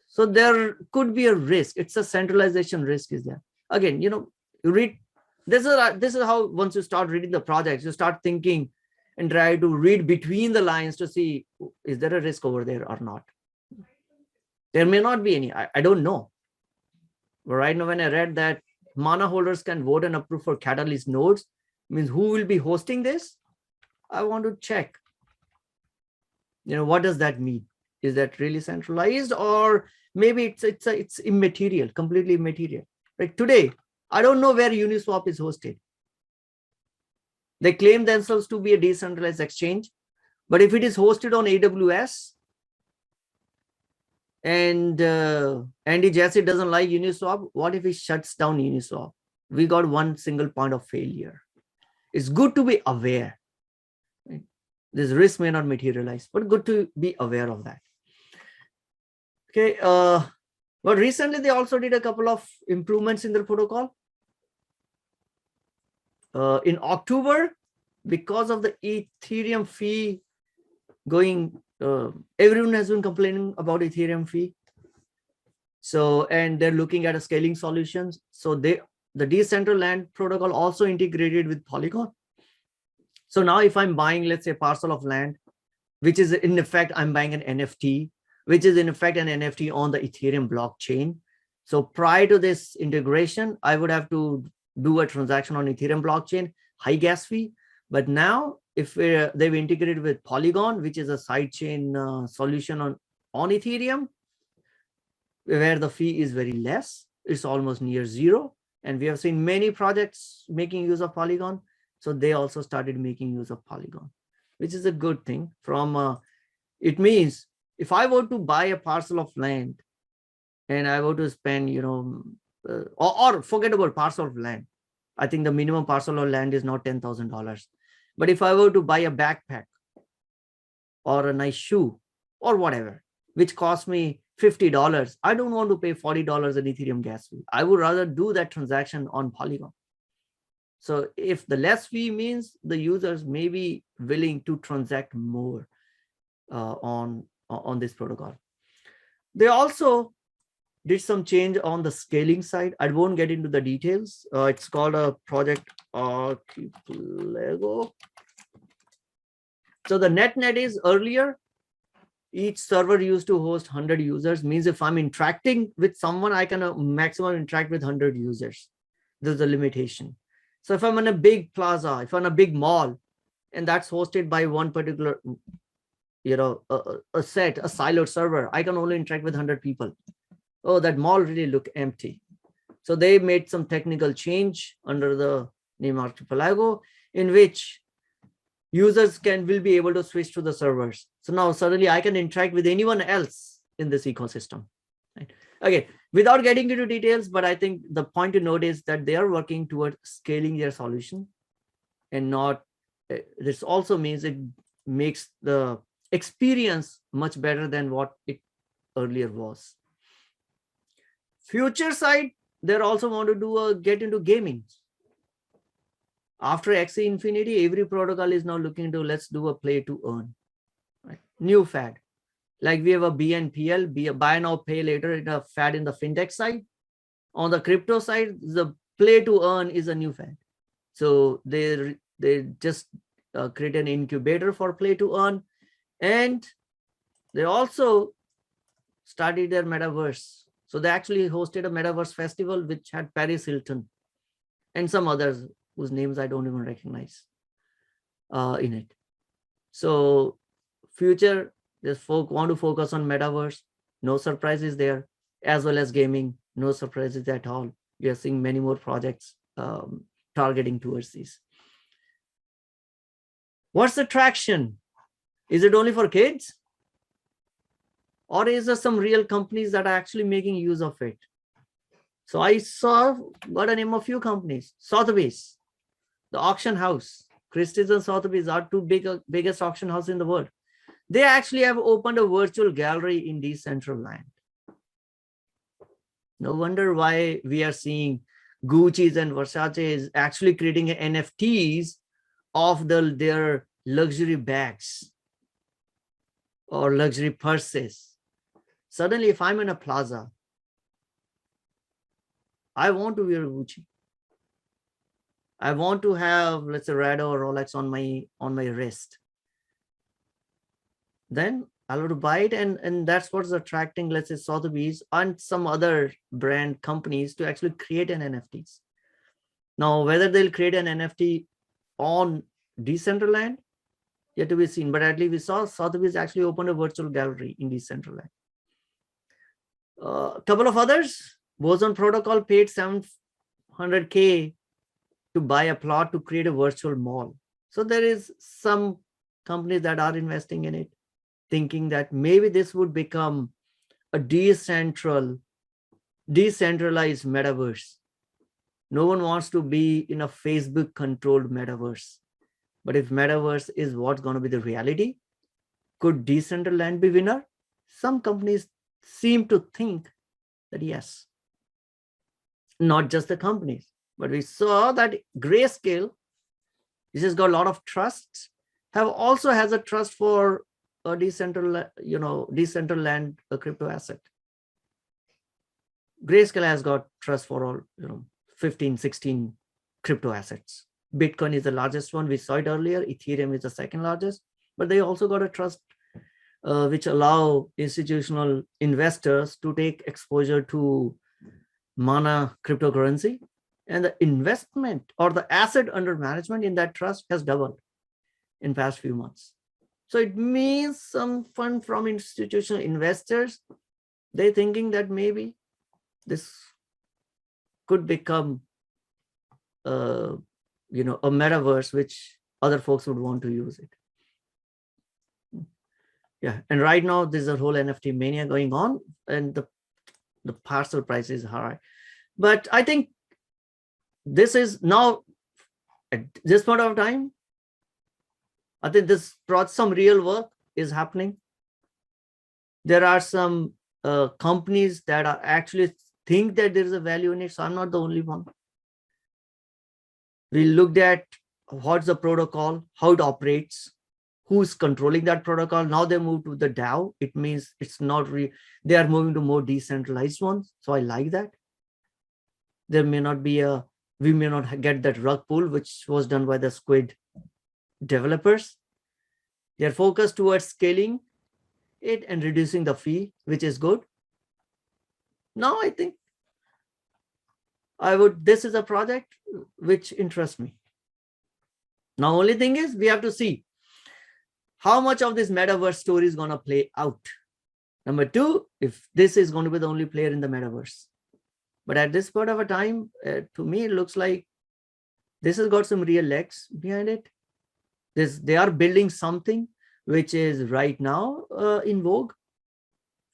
So there could be a risk. It's a centralization risk is there. Again, you read, this is how once you start reading the projects, you start thinking and try to read between the lines to see, is there a risk over there or not? There may not be any, I don't know. But right now, when I read that mana holders can vote and approve for catalyst nodes, means who will be hosting this? I want to check. What does that mean? Is that really centralized, or maybe it's immaterial, completely immaterial? Like today, I don't know where Uniswap is hosted. They claim themselves to be a decentralized exchange, but if it is hosted on AWS and Andy Jassy doesn't like Uniswap, what if he shuts down Uniswap? We got one single point of failure. It's good to be aware. This risk may not materialize, but good to be aware of that. Okay, but recently they also did a couple of improvements in their protocol. In October, because of the Ethereum fee going, everyone has been complaining about Ethereum fee. So, and they're looking at a scaling solutions. So the Decentraland protocol also integrated with Polygon. So now if I'm buying, let's say, a parcel of land, which is in effect, I'm buying an NFT, which is in effect an NFT on the Ethereum blockchain. So prior to this integration, I would have to do a transaction on Ethereum blockchain, high gas fee. But now if they've integrated with Polygon, which is a sidechain solution on Ethereum, where the fee is very less, it's almost near zero. And we have seen many projects making use of Polygon. So they also started making use of Polygon, which is a good thing. From it means if I were to buy a parcel of land and I were to spend, or forget about parcel of land. I think the minimum parcel of land is now $10,000. But if I were to buy a backpack or a nice shoe or whatever, which cost me $50, I don't want to pay $40 in Ethereum gas fee. I would rather do that transaction on Polygon. So if the less fee means the users may be willing to transact more on this protocol. They also did some change on the scaling side. I won't get into the details. It's called a project Archipelago. So the net is earlier, each server used to host 100 users, means if I'm interacting with someone, I can maximum interact with 100 users. There's a limitation. So if I'm in a big plaza, if I'm in a big mall, and that's hosted by one particular, a siloed server, I can only interact with 100 people. Oh, that mall really look empty. So they made some technical change under the name Archipelago, in which users will be able to switch to the servers. So now suddenly I can interact with anyone else in this ecosystem. Right? Okay, without getting into details, but I think the point to note is that they are working toward scaling their solution, and not, this also means it makes the experience much better than what it earlier was. Future side, they also want to get into gaming. After Axie Infinity, every protocol is now looking to, let's do a play to earn. Right? New fad. Like we have a BNPL, be a buy now, pay later, in a fad in the fintech side. On the crypto side, the play to earn is a new fad. So they just create an incubator for play to earn. And they also started their metaverse. So they actually hosted a metaverse festival, which had Paris Hilton and some others whose names I don't even recognize in it. So future, this folk want to focus on metaverse. No surprises there, as well as gaming. No surprises at all. We are seeing many more projects targeting towards these. What's the traction? Is it only for kids? Or is there some real companies that are actually making use of it? So I got a name of a few companies. Sotheby's, the auction house. Christie's and Sotheby's are two biggest auction houses in the world. They actually have opened a virtual gallery in Decentraland. No wonder why we are seeing Gucci's and Versace's actually creating NFTs of their luxury bags or luxury purses. Suddenly, if I'm in a plaza, I want to wear Gucci. I want to have, let's say, Rado or Rolex on my wrist. Then I'll have to buy it, and that's what's attracting, let's say, Sotheby's and some other brand companies to actually create an NFTs. Now, whether they'll create an NFT on Decentraland yet to be seen. But at least we saw Sotheby's actually opened a virtual gallery in Decentraland. A couple of others, Boson Protocol paid $700K to buy a plot to create a virtual mall. So there is some companies that are investing in it, thinking that maybe this would become a decentralized metaverse. No one wants to be in a Facebook controlled metaverse. But if metaverse is what's going to be the reality, could Decentraland be winner? Some companies seem to think that yes. Not just the companies, but we saw that Grayscale, which has got a lot of trust, also has a trust for a Decentraland, a crypto asset. Grayscale has got trust for all 15, 16 crypto assets. Bitcoin is the largest one. We saw it earlier. Ethereum is the second largest, but they also got a trust which allow institutional investors to take exposure to Mana cryptocurrency, and the investment or the asset under management in that trust has doubled in past few months. So it means some fund from institutional investors, they're thinking that maybe this could become a metaverse which other folks would want to use it. Yeah, and right now there's a whole NFT mania going on, and the parcel price is high. But I think this is now, at this point of time, I think this brought some real work is happening. There are some companies that are actually think that there is a value in it. So I'm not the only one. We looked at what's the protocol, how it operates, who's controlling that protocol. Now they move to the DAO. It means it's not they are moving to more decentralized ones. So I like that. There may not be we may not get that rug pull, which was done by the Squid developers. They're focused towards scaling it and reducing the fee, which is good. Now I think this is a project which interests me. Now, only thing is we have to see how much of this metaverse story is going to play out. Number two, if this is going to be the only player in the metaverse. But at this point of a time, to me, it looks like this has got some real legs behind it. They are building something which is right now in vogue.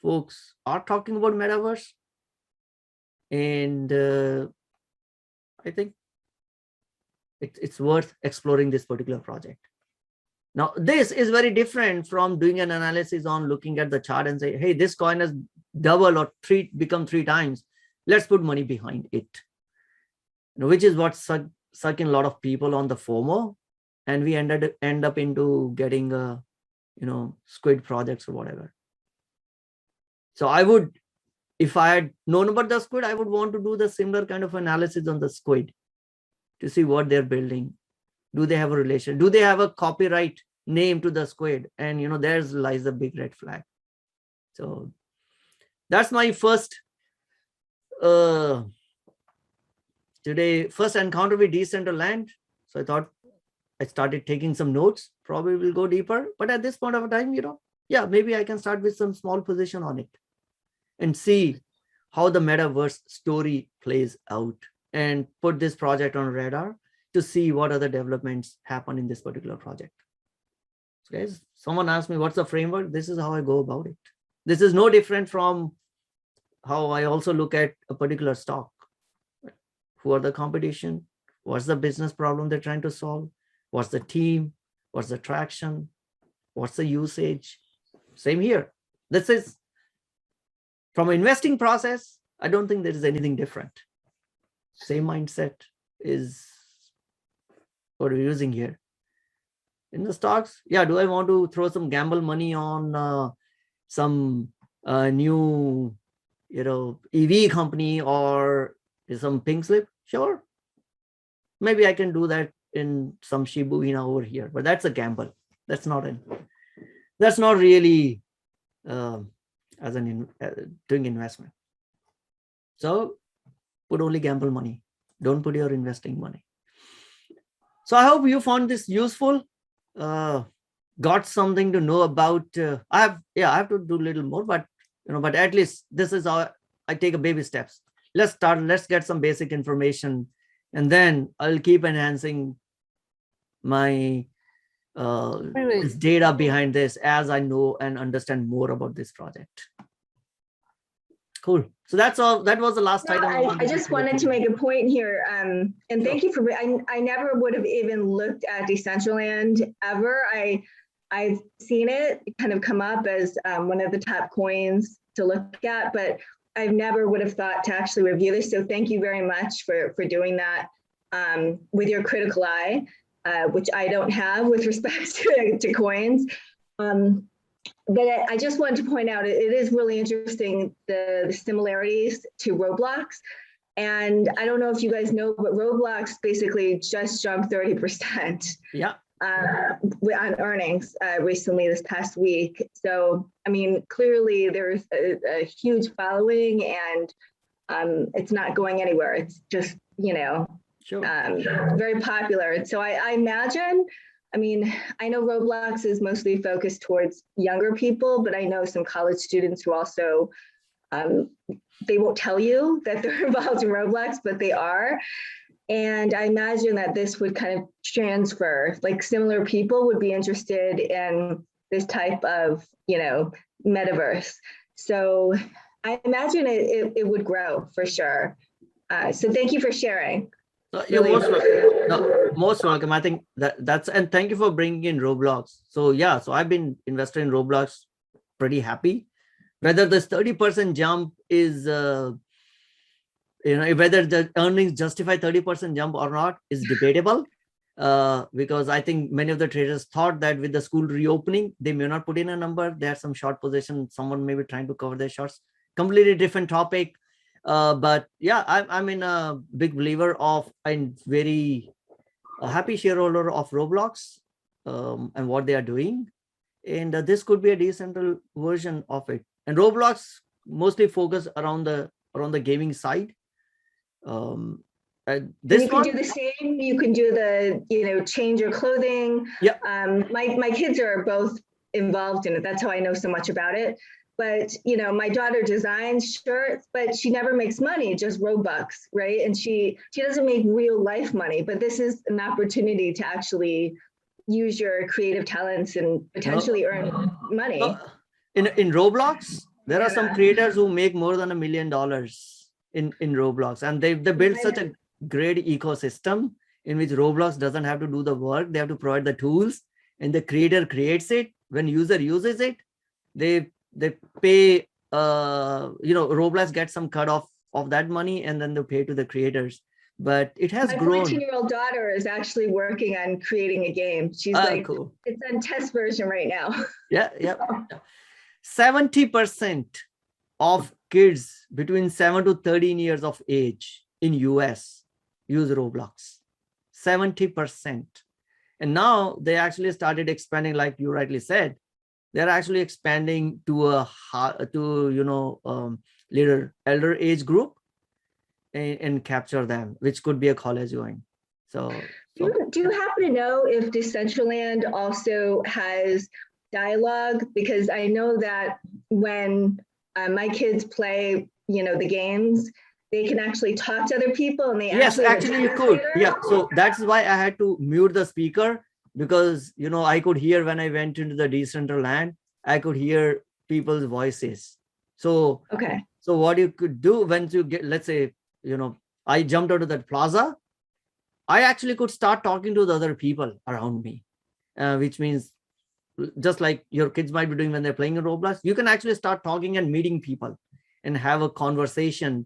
Folks are talking about metaverse. And I think it's worth exploring this particular project. Now, this is very different from doing an analysis on looking at the chart and say, hey, this coin has doubled or become 3 times. Let's put money behind it. Which is what sucking a lot of people on the FOMO. And we end up into getting Squid projects or whatever. So I would, if I had known about the Squid, I would want to do the similar kind of analysis on the Squid to see what they're building. Do they have a relation? Do they have a copyright name to the Squid? And there's lies the big red flag. So that's my first encounter with Decentraland. So I thought I started taking some notes. Probably will go deeper. But at this point of time, yeah, maybe I can start with some small position on it and see how the metaverse story plays out and put this project on radar to see what other developments happen in this particular project. So guys, someone asked me, what's the framework? This is how I go about it. This is no different from how I also look at a particular stock. Who are the competition? What's the business problem they're trying to solve? What's the team? What's the traction? What's the usage? Same here. This is from an investing process. I don't think there is anything different. Same mindset is what we're using here. In the stocks, yeah, do I want to throw some gamble money on some new EV company or some pink slip? Sure. Maybe I can do that in some Shibu Inu over here, but that's a gamble. That's not really as doing investment. So put only gamble money. Don't put your investing money. So I hope you found this useful. got something to know about. I have to do a little more, but but at least this is how I take a baby steps. Let's get some basic information, and then I'll keep enhancing my this data behind this as I know and understand more about this project. Cool. So that's all. That was the last item. I just wanted to make a point here. And thank you for, I never would have even looked at Decentraland ever. I've seen it kind of come up as one of the top coins to look at, but I've never would have thought to actually review this. So thank you very much for doing that with your critical eye, which I don't have with respect to coins. But I just wanted to point out, it is really interesting, the similarities to Roblox. And I don't know if you guys know, but Roblox basically just jumped 30%. Yeah. On earnings recently this past week. So, I mean, clearly there's a huge following, and it's not going anywhere. It's just, Sure. Very popular. And so I imagine, I mean, I know Roblox is mostly focused towards younger people, but I know some college students who also, they won't tell you that they're involved in Roblox, but they are. And I imagine that this would kind of transfer, like similar people would be interested in this type of, metaverse. So I imagine it would grow for sure. So thank you for sharing. You're most welcome. No, most welcome. I think that's, and thank you for bringing in Roblox. So yeah, so I've been invested in Roblox, pretty happy. Whether this 30% jump is, whether the earnings justify 30% jump or not is debatable, because I think many of the traders thought that with the school reopening, they may not put in a number. They had some short position. Someone may be trying to cover their shorts. Completely different topic. But yeah, I'm in a big believer of, and very happy shareholder of Roblox and what they are doing. And this could be a decentral version of it. And Roblox mostly focus around the gaming side. This you can do the same. You can do the, change your clothing. Yeah. My kids are both involved in it. That's how I know so much about it. But, my daughter designs shirts, but she never makes money, just Robux, right? And she doesn't make real life money, but this is an opportunity to actually use your creative talents and potentially earn money. In Roblox, there are some creators who make more than $1 million in Roblox, and they built such a great ecosystem in which Roblox doesn't have to do the work. They have to provide the tools, and the creator creates it. When user uses it, they pay, Roblox gets some cut off of that money, and then they pay to the creators. But it has grown. My 14-year-old daughter is actually working on creating a game. She's cool. It's on test version right now. Yeah. 70% of kids between 7 to 13 years of age in US use Roblox. 70%. And now they actually started expanding, like you rightly said. They're actually expanding to later elder age group and capture them, which could be a college going. So do you happen to know if Decentraland also has dialogue? Because I know that when my kids play, the games, they can actually talk to other people, and they actually you could. Yeah, so that's why I had to mute the speaker, because I could hear when I went into the Decentraland, I could hear people's voices. So so what you could do when you get, let's say, I jumped out of that plaza, I actually could start talking to the other people around me, which means just like your kids might be doing when they're playing in Roblox, you can actually start talking and meeting people and have a conversation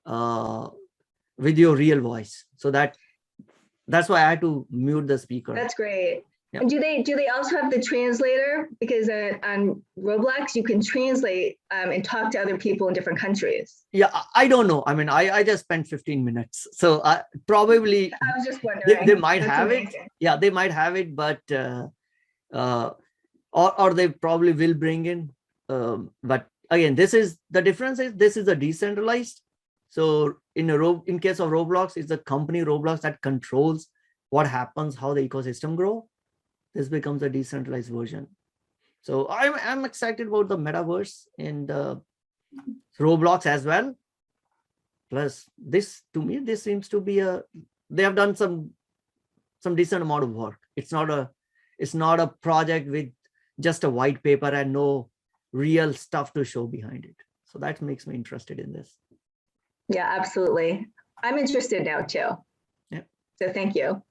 with your real voice. So that's why I had to mute the speaker. That's great. Yeah. And do they also have the translator? Because on Roblox, you can translate and talk to other people in different countries. Yeah, I don't know. I mean, I just spent 15 minutes. So probably I was just wondering. They might have it. Yeah, they might have it, but or they probably will bring in. But again, this is the difference is this is a decentralized. So in case of Roblox, it's the company Roblox that controls what happens, how the ecosystem grow. this becomes a decentralized version. So I'm excited about the metaverse and Roblox as well. Plus, this to me, this seems to be they have done some decent amount of work. It's not a project with just a white paper and no real stuff to show behind it. So that makes me interested in this. Yeah, absolutely. I'm interested now too. Yeah. So thank you.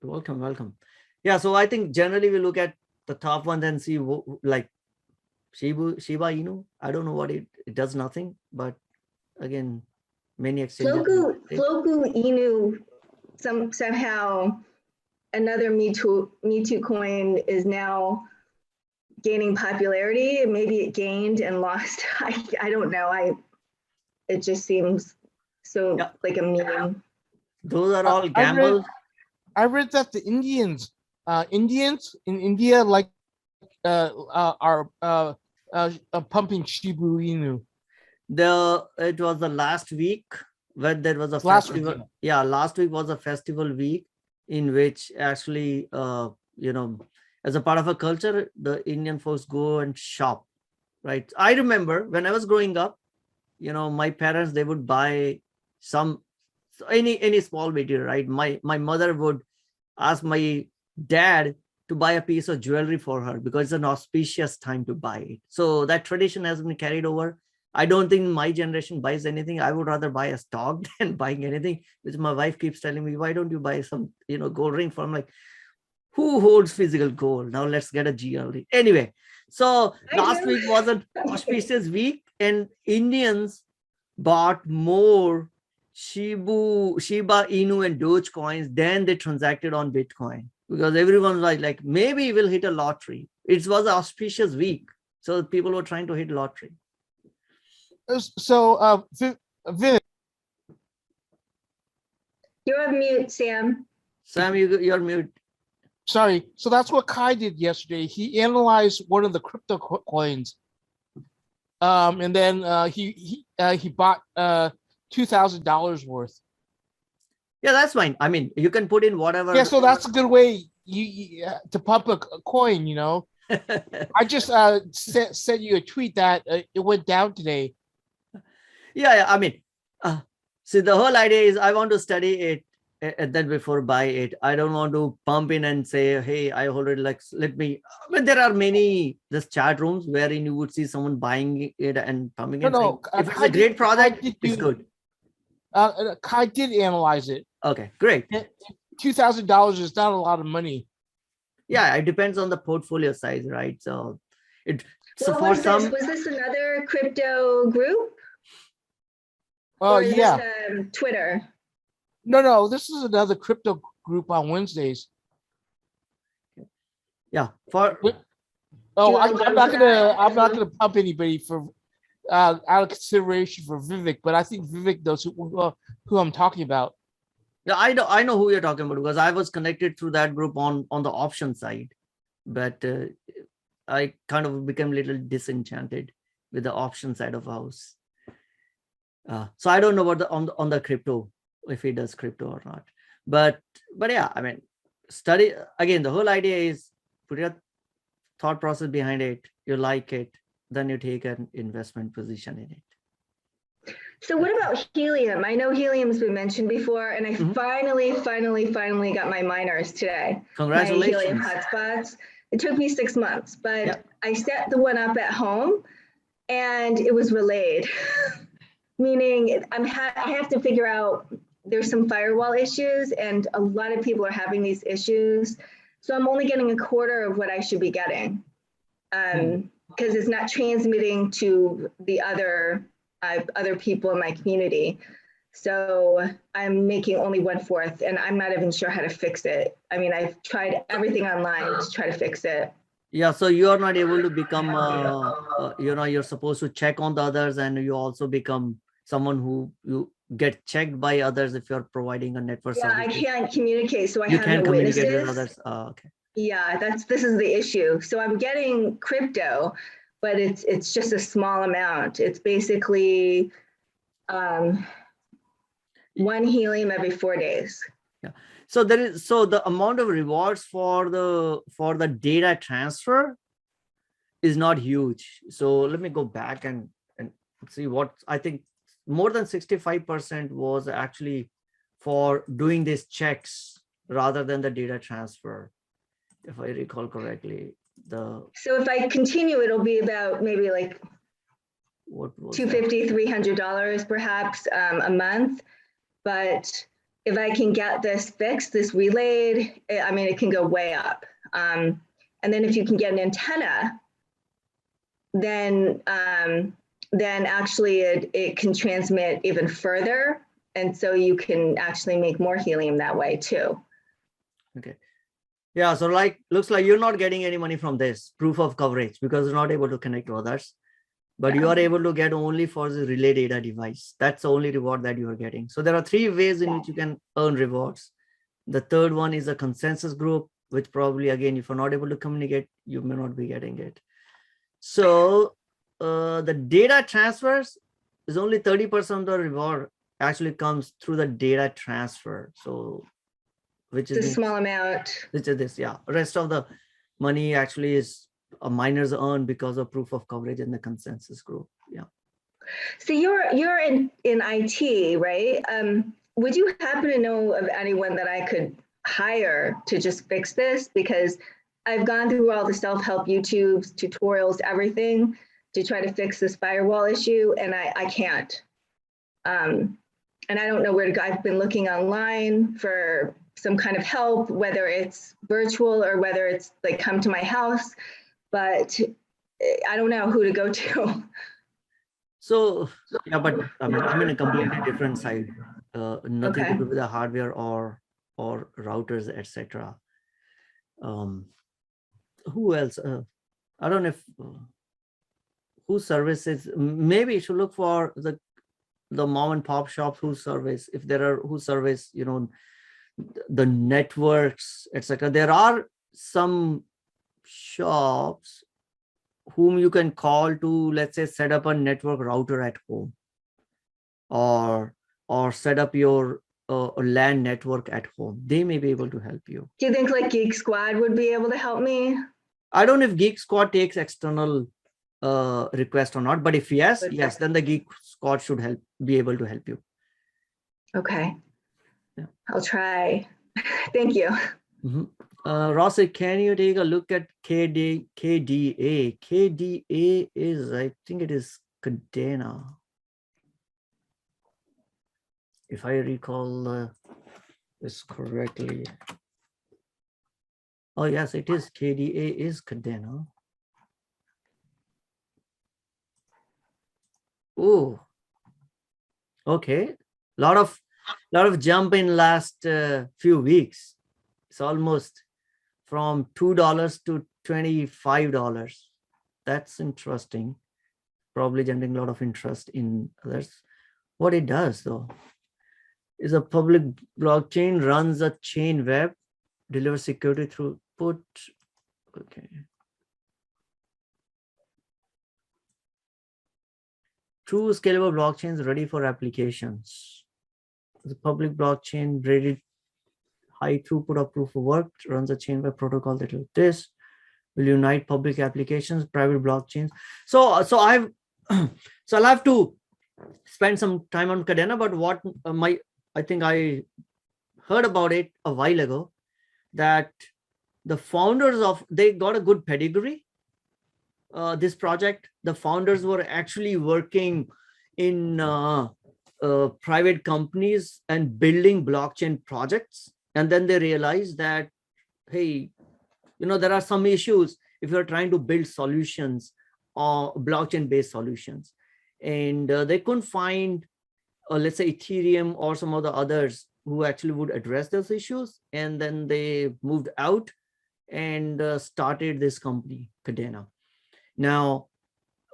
Welcome. Yeah. So I think generally we look at the top ones and see like Shiba Inu. I don't know what it does nothing, but again, many exchanges. Floku Inu, somehow another Me Too coin is now gaining popularity. Maybe it gained and lost. I don't know. It just seems so like a meme. Those are all gambles. I read that the Indians in India are pumping Shiba Inu. It was the last week when there was a festival. Week. Yeah, last week was a festival week in which actually, as a part of a culture, the Indian folks go and shop, right? I remember when I was growing up, my parents, they would buy any small material, right? My mother would ask my dad to buy a piece of jewelry for her because it's an auspicious time to buy it. So that tradition has been carried over. I don't think my generation buys anything. I would rather buy a stock than buying anything, which my wife keeps telling me, why don't you buy some, gold ring for? I'm like, who holds physical gold? Now let's get a GLD. Anyway, so last week was an auspicious week and Indians bought more Shiba Inu and Doge coins than they transacted on Bitcoin because everyone was like, maybe we'll hit a lottery. It was an auspicious week. So people were trying to hit lottery. So, Vin. You're on mute, Sam. Sam, you're mute. Sorry. So that's what Kai did yesterday. He analyzed one of the crypto coins, and then he bought $2,000 worth. Yeah, that's fine. I mean, you can put in whatever. Yeah, so that's a good way to pump a coin. I just sent you a tweet that it went down today. Yeah, I mean, see, the whole idea is I want to study it and then before buy it. I don't want to pump in and say, hey, I already let me. But there are many just chat rooms wherein you would see someone buying it and pumping it. No, if it's a great product, it's good. Kai did analyze it. Okay, great. $2,000 is not a lot of money. Yeah, it depends on the portfolio size, right? So was this another crypto group? Oh, yeah. Twitter. No, this is another crypto group on Wednesdays. Yeah. I'm not gonna pump anybody for out of consideration for Vivek, but I think Vivek knows who I'm talking about. Yeah, I know who you're talking about because I was connected through that group on the option side, but I kind of became a little disenchanted with the option side of house. So I don't know about on the crypto, if he does crypto or not. But yeah, I mean, study again. The whole idea is put your thought process behind it. You like it, then you take an investment position in it. So what about helium? I know helium's been mentioned before, and I finally got my miners today. Congratulations. My helium hotspots. It took me 6 months, but I set the one up at home, and it was relayed. Meaning I have to figure out, there's some firewall issues and a lot of people are having these issues. So I'm only getting a quarter of what I should be getting because it's not transmitting to the other people in my community. So I'm making only 1/4 and I'm not even sure how to fix it. I mean, I've tried everything online to try to fix it. Yeah, so you are not able to become, you're supposed to check on the others and you also become someone who you get checked by others if you're providing a network service. I can't communicate, so I you have can't no communicate witnesses. with others. Okay. Yeah, this is the issue. So I'm getting crypto, but it's just a small amount. It's basically 1 helium every 4 days. Yeah. So the amount of rewards for the data transfer is not huge. So let me go back and see what I think. More than 65% was actually for doing these checks rather than the data transfer, if I recall correctly. So if I continue, it'll be about maybe like what was $250, $300 perhaps a month. But if I can get this fixed, this relayed, I mean, it can go way up. And then if you can get an antenna, then actually it can transmit even further. And so you can actually make more helium that way too. Okay. Yeah, so like looks like you're not getting any money from this proof of coverage because you're not able to connect to others, but you are able to get only for the relay data device. That's the only reward that you are getting. So there are 3 ways in which you can earn rewards. The third one is a consensus group, which probably, again, if you're not able to communicate, you may not be getting it. So the data transfers is only 30% of the reward actually comes through the data transfer. So which is a small amount. Which is this, yeah. Rest of the money actually is miners earn because of proof of coverage in the consensus group. Yeah. So you're in IT, right? Would you happen to know of anyone that I could hire to just fix this? Because I've gone through all the self-help YouTubes, tutorials, everything to try to fix this firewall issue, and I can't. And I don't know where to go. I've been looking online for some kind of help, whether it's virtual or whether it's like come to my house, but I don't know who to go to. So yeah, but I mean, I'm in a completely different side, nothing to do with the hardware or routers, etc. Who else? I don't know if who services. Maybe you should look for the mom and pop shops who service, if there are who service, you know, the networks, etc. There are some shops whom you can call to, let's say, set up a network router at home, or set up your LAN network at home. They may be able to help you. Do you think like Geek Squad would be able to help me? I don't know if Geek Squad takes external request or not, but if yes, then the Geek Squad should be able to help you. Okay. Yeah. I'll try. Thank you. Rossi, can you take a look at KDA? KDA is, I think it is Cadena, if I recall this correctly. Oh yes, it is. KDA is Cadena. Oh, okay. Lot of jump in last few weeks. It's almost from $2 to $25. That's interesting. Probably generating a lot of interest in others. What it does though is a public blockchain runs a chain web, delivers security throughput. Okay. True scalable blockchains ready for applications. The public blockchain rated high throughput of proof of work, runs a chain web protocol that will unite public applications, private blockchains. So I've so I'll have to spend some time on Cadena, but what I think I heard about it a while ago, that the founders they got a good pedigree. This project, the founders were actually working in private companies and building blockchain projects. And then they realized that, hey, you know, there are some issues if you're trying to build solutions or blockchain-based solutions. And they couldn't find, let's say, Ethereum or some of the others who actually would address those issues. And then they moved out and started this company, Cadena. Now,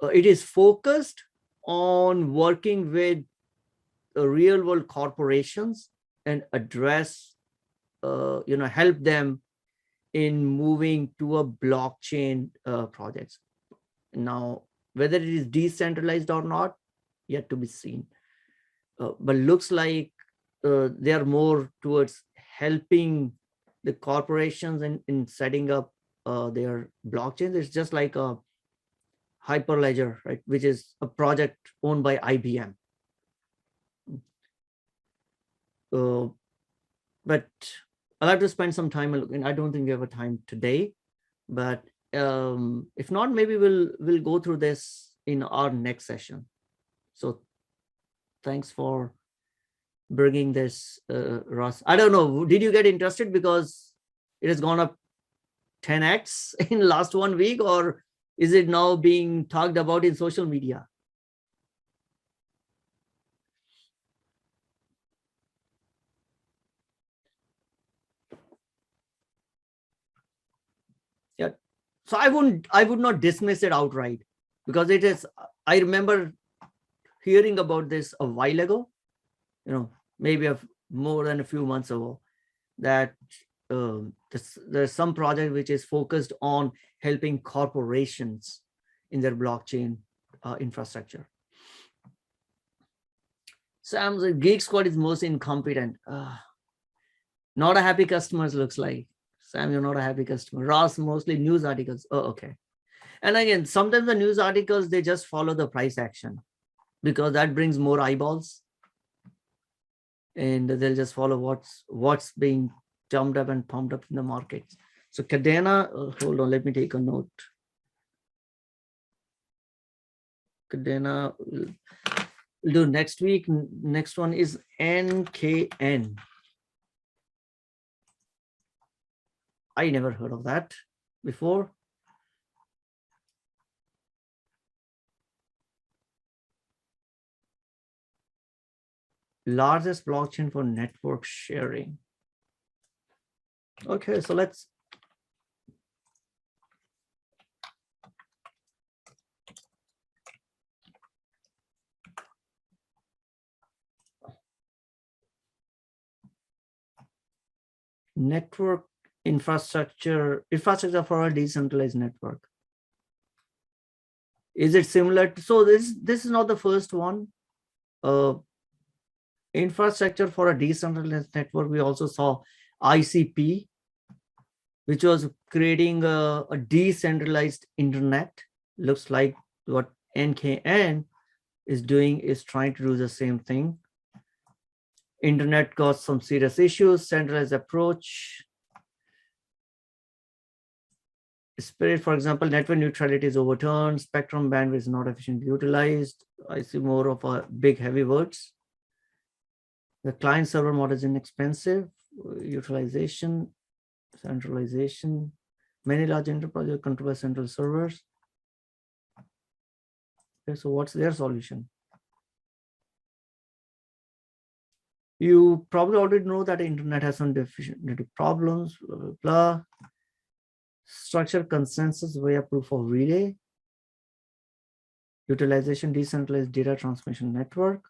it is focused on working with real-world corporations and address, help them in moving to a blockchain projects. Now, whether it is decentralized or not, yet to be seen. But looks like they are more towards helping the corporations in setting up their blockchains. It's just like a Hyperledger, right, which is a project owned by IBM. But I'll have to spend some time looking. I don't think we have a time today, but if not, maybe we'll go through this in our next session. So thanks for bringing this, Ross. I don't know, did you get interested because it has gone up 10x in last 1 week, or is it now being talked about in social media? Yeah, so I would not dismiss it outright, because it is, I remember hearing about this a while ago, maybe more than a few months ago, that there's some project which is focused on helping corporations in their blockchain infrastructure. Sam, the Geek Squad is most incompetent. Not a happy customer, looks like. Sam, you're not a happy customer. Ross, mostly news articles. Oh, okay. And again, sometimes the news articles, they just follow the price action because that brings more eyeballs. And they'll just follow what's being jumped up and pumped up in the markets. So Cadena, hold on, let me take a note. Cadena, we'll do next week. Next one is NKN. I never heard of that before. Largest blockchain for network sharing. Okay, so let's network infrastructure for a decentralized network. Is it similar to, so this is not the first one. Infrastructure for a decentralized network, we also saw ICP, which was creating a decentralized internet. Looks like what NKN is doing is trying to do the same thing. Internet got some serious issues, centralized approach. Spirit, for example, network neutrality is overturned, spectrum bandwidth is not efficiently utilized. I see more of a big heavy words. The client server model is inexpensive, utilization, centralization. Many large enterprises control by central servers. Okay, so what's their solution? You probably already know that the internet has some deficiency problems, blah, blah, blah. Structured consensus via proof of relay. Utilization, decentralized data transmission network.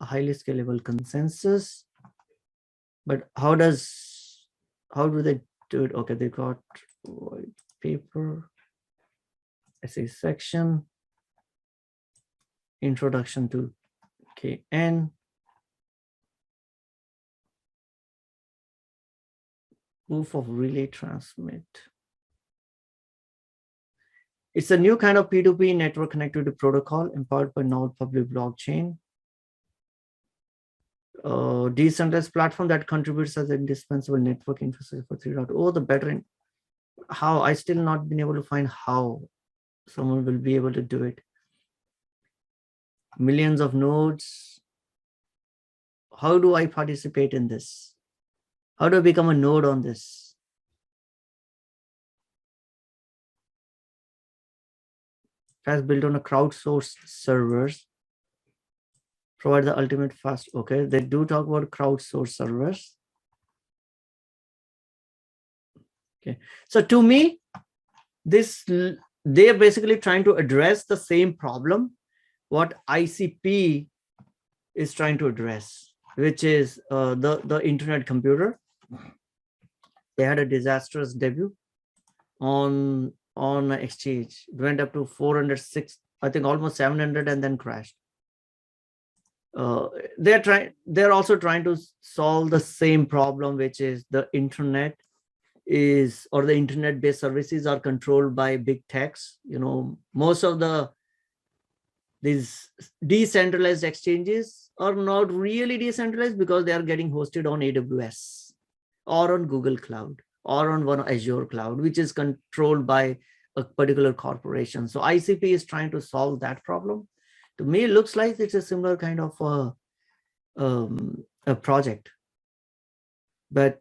A highly scalable consensus. But how do they do it? Okay, they got white paper, essay section, introduction to KN. Proof of relay transmit. It's a new kind of P2P network connectivity protocol empowered by novel public blockchain. Decentralized platform that contributes as an indispensable network infrastructure for 3.0. The better how, I still not been able to find how someone will be able to do it. Millions of nodes. How do I participate in this? How do I become a node on this? It has built on a crowdsourced servers. Provide the ultimate fast. Okay, they do talk about crowdsourced servers. Okay, so to me, they are basically trying to address the same problem what ICP is trying to address, which is the internet computer. They had a disastrous debut on exchange. It went up to 406, I think almost 700, and then crashed. they're also trying to solve the same problem, which is the internet or the internet based services are controlled by big techs. Most of these decentralized exchanges are not really decentralized because they are getting hosted on AWS or on Google Cloud or on one Azure cloud, which is controlled by a particular corporation. So ICP is trying to solve that problem. To me, it looks like it's a similar kind of a project, but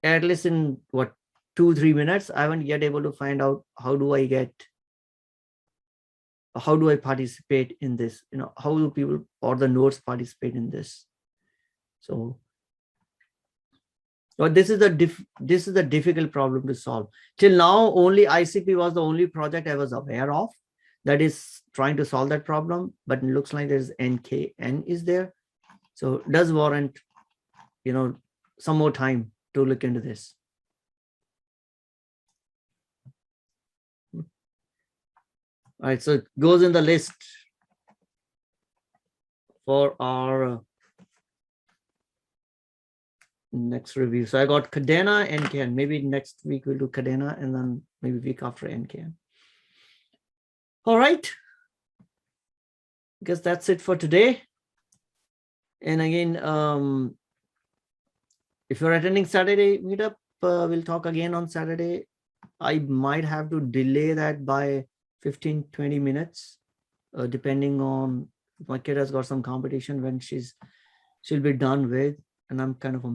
at least in 2-3 minutes, I haven't yet able to find out how do I participate in this? How do people or the nodes participate in this? So, but this is the difficult problem to solve. Till now, only ICP was the only project I was aware of that is trying to solve that problem. But it looks like there's NKN is there, so it does warrant some more time to look into this. All right, so it goes in the list for our next review. So I got Cadena, NKN. Maybe next week we'll do Cadena, and then maybe week after NKN. All right. I guess that's it for today. And again, if you're attending Saturday meetup, we'll talk again on Saturday. I might have to delay that by 15-20 minutes, depending on if my kid has got some competition when she'll be done with, and I'm kind of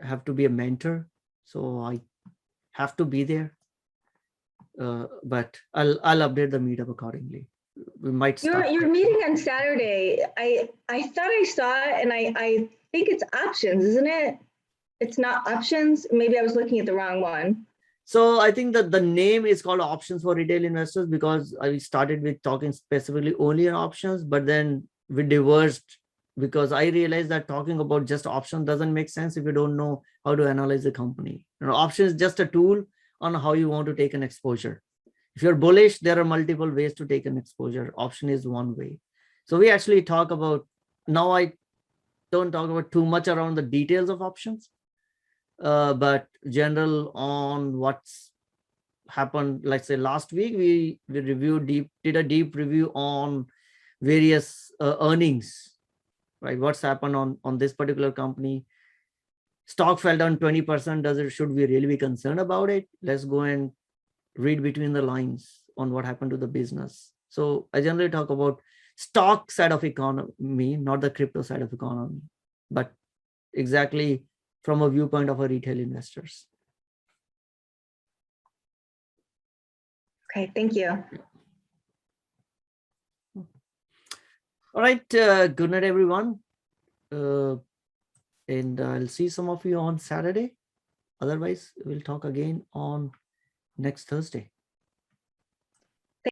have to be a mentor, so I have to be there. But I'll update the meetup accordingly. We might start. Your meeting on Saturday. I thought I saw it, and I think it's options, isn't it? It's not options. Maybe I was looking at the wrong one. So I think that the name is called Options for Retail Investors because I started with talking specifically only on options, but then we diverged because I realized that talking about just options doesn't make sense if you don't know how to analyze the company. Option is just a tool on how you want to take an exposure. If you're bullish, there are multiple ways to take an exposure. Option is one way. So we actually talk about, now I don't talk about too much around the details of options, but general on what's happened. Like say last week, we did a deep review on various earnings, right? What's happened on this particular company. Stock fell down 20%. Should we really be concerned about it? Let's go and read between the lines on what happened to the business. So I generally talk about stock side of economy, not the crypto side of economy, but exactly from a viewpoint of a retail investors. Okay, thank you. All right, good night, everyone. And I'll see some of you on Saturday. Otherwise, we'll talk again on next Thursday.